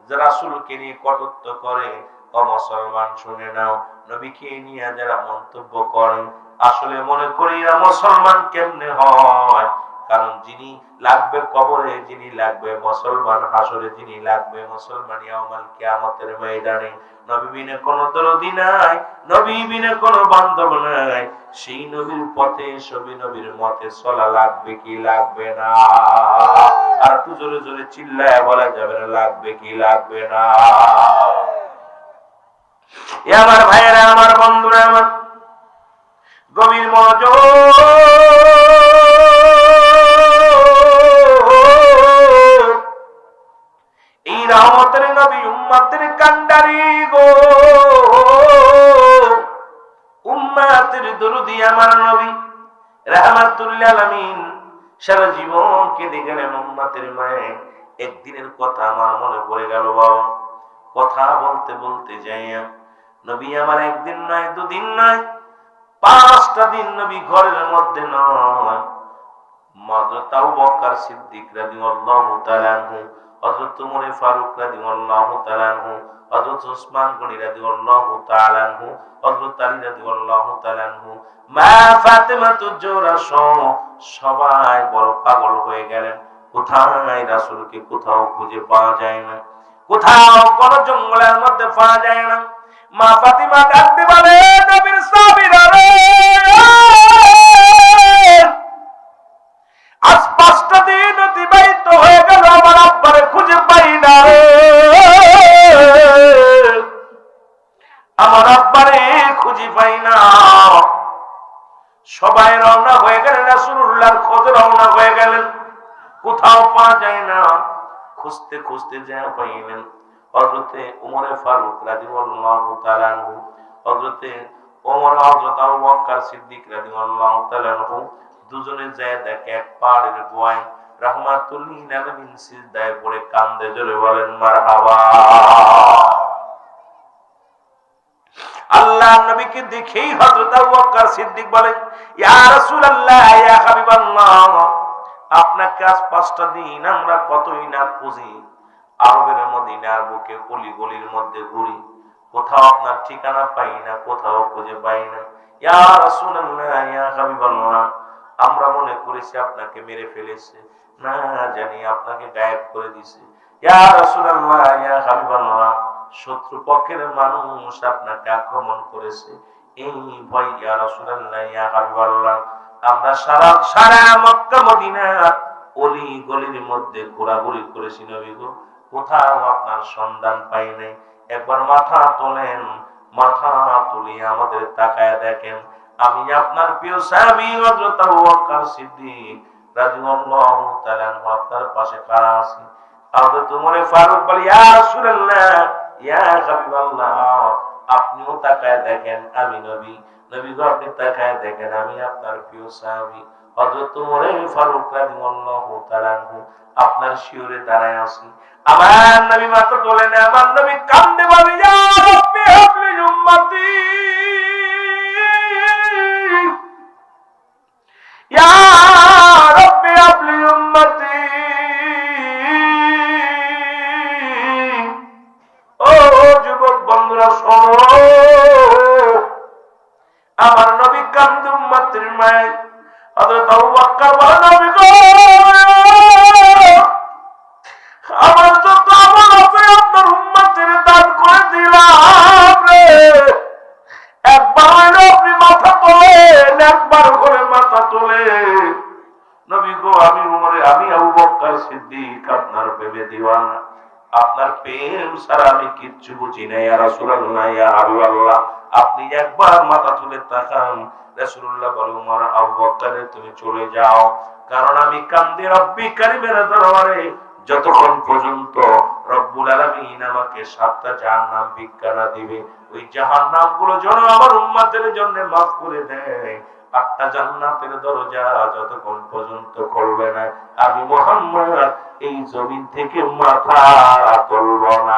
যারা রাসূলকে নিয়ে কটূক্ত করে, ও মুসলমান শুনে নাও, নবীকে নিয়ে যারা মন্তব্য করে, আসলে মনে করি এরা মুসলমান কেমনে হয়? কারণ যিনি লাগবে কবরে, যিনি লাগবে মুসলমান হাসরে, যিনি লাগবে মুসলমান ইয়াউমাল কিয়ামতের ময়দানে, নবী বিনে কোনো দরদি নাই, নবী বিনে কোনো বান্ধব নাই। সেই নবীর পথে সবই নবীর মতে চলা লাগবে কি লাগবে না? আর একটু জোরে জোরে চিল্লায় বলা যাবে না, লাগবে কি লাগবে না? আমার ভাইয়েরা, আমার বন্ধুরা, আমার গভীর মনোযোগ, এই রহমতের নবী উম্মতের কান্ডারি গো, উম্মতের দরুদি আমার নবী রাহমাতুল লিল আলামিন সারা জীবন কেঁদে গেলেন উম্মতের মায়ে। একদিনের কথা আমার মনে পড়ে গেল বাবা। কথা বলতে বলতে যাইয়া নবী আমার একদিন নয়, দুদিন নয়, 5টা দিন নবী ঘরের মধ্যে নয়। হযরত আবু বকর সিদ্দিক রাদিয়াল্লাহু তাআলা আনহু, হযরত ওমর ফারুক রাদিয়াল্লাহু তাআলা আনহু, হযরত ওসমান গনি রাদিয়াল্লাহু তাআলা আনহু, হযরত আলী রাদিয়াল্লাহু তাআলা আনহু, মা ফাতেমা জোহরা সহ সবাই বড় পাগল হয়ে গেলেন। কোথায় রাসূলকে কোথাও খুঁজে পাওয়া যায় না, কোথাও কোন জঙ্গলের মধ্যে পাওয়া যায় না। মা ফাতিমা ডাকতে বলে, নবীর সাহাবীরা রে, আজ 5টা দিন অতিবাহিত হয়ে গেল, আমার আব্বারে খুঁজে পাই না, আমার আব্বারে খুঁজে পাই না। সবাই রওনা হয়ে গেলেন, রাসূলুল্লাহর খোঁজে রওনা হয়ে গেলেন, কোথাও পাওয়া যায় না। খুঁজতে খুঁজতে যা পাইলেন হযরতে ওমর ফারুক রাদিয়াল্লাহু তাআলা আনহু, হযরতে ওমর, হযরত আবু বকর সিদ্দিক রাদিয়াল্লাহু তাআলা আনহু দুজনে যায় দেখে এক পাহাড়ের গুহায় রাহমাতুল লিল আলামিন সিজদায় পড়ে কান্দে, জোরে বলেন মারহাবা। আল্লাহর নবীকে দেখেই হযরত আবু বকর সিদ্দিক বলেন, ইয়া রাসূলুল্লাহ, ইয়া হাবিবাল্লাহ, আপনাকে আজ 5টা দিন আমরা কতই না খুঁজি, আরবের মদিনার বুকে গলি গলির মধ্যে ঘুরি, কোথাও আপনার ঠিকানা পাই না, কোথাও খুঁজে পাই না। ইয়া রাসূলুল্লাহ, ইয়া হাবিবাল্লাহ, আমরা মনে করেছি আপনাকে মেরে ফেলেছে, না জানি আপনাকে গায়েব করে দিয়েছে। ইয়া রাসূলুল্লাহ, ইয়া হাবিবাল্লাহ, শত্রু পক্ষের মানুষ আপনাকে আক্রমণ করেছে, এই ভয়। ইয়া রাসূলুল্লাহ, ইয়া হাবিবাল্লাহ, আমরা সারা মক্কা মদিনা অলি গলির মধ্যে ঘোরাঘুরি করেছি নবী গো, কোথাও আপনার সন্ধান পাই নাই। একবার মাথা তোলেন, মাথা তুলে আমাদের তাকায় দেখেন, আমি আপনার প্রিয় সাহাবী হযরত আবু বকর সিদ্দিক রাদিয়াল্লাহু তাআলা আনহু আপনার পাশে খাড়া আছি। হযরত ওমর ফারুক বলে, ইয়া রাসূলুল্লাহ, ইয়া হাবিবাল্লাহ, আপনিও তাকায় দেখেন, আমি নবী, নবী গো আপনি তাকায় দেখেন, আমি আপনার প্রিয় সাহাবী হযরত ওমর ফারুক রাদিয়াল্লাহু তাআলা আনহু আপনার শিওরে দাঁড়ায় আছি। আমার নবী মাথা তোলেন, আমার নবী কান্দে বলে, ইয়া রাব্বি হাবলি উম্মতি, ইয়া রাব্বি হাবলি উম্মতি। ও যুবক বন্ধুরা শোনো, আমার নবী কান্দে উম্মতের মায়। হযরত আবু বকর বলে, নবী গো, আমার যত আমল আছে আপনার উম্মতের দান করে দিলাম রে। একবার হইলো আপনি মাথা তোলেন, একবার করে মাথা তোলে। নবী গো, আমি আবু বকর সিদ্দিক আপনার প্রেমে দিওয়ানা, আপনার প্রেম ছাড়া আমি কিচ্ছু বুঝি না। ইয়া রাসূলুল্লাহ, ইয়া হাবিবাল্লাহ, আপনি একবার মাথা তুলে তাকান। রাসূলুল্লাহ বলে, ওমর, আবু বকর তুমি চলে যাও, কারণ আমি কান্দি রব্বি কারীমের দরবারে যতক্ষণ পর্যন্ত রব্বুল আলামিন আমাকে 7টা জাহান্নাম ভিক্ষা না দিবে, ওই জাহান্নামগুলো যেন আমার উম্মতের জন্য মাফ করে দেয়। 8টা জান্নাতের দরজা যতক্ষণ পর্যন্ত খুলবে না, আমি মুহাম্মদ এই জমিন থেকে মাথা তুলব না।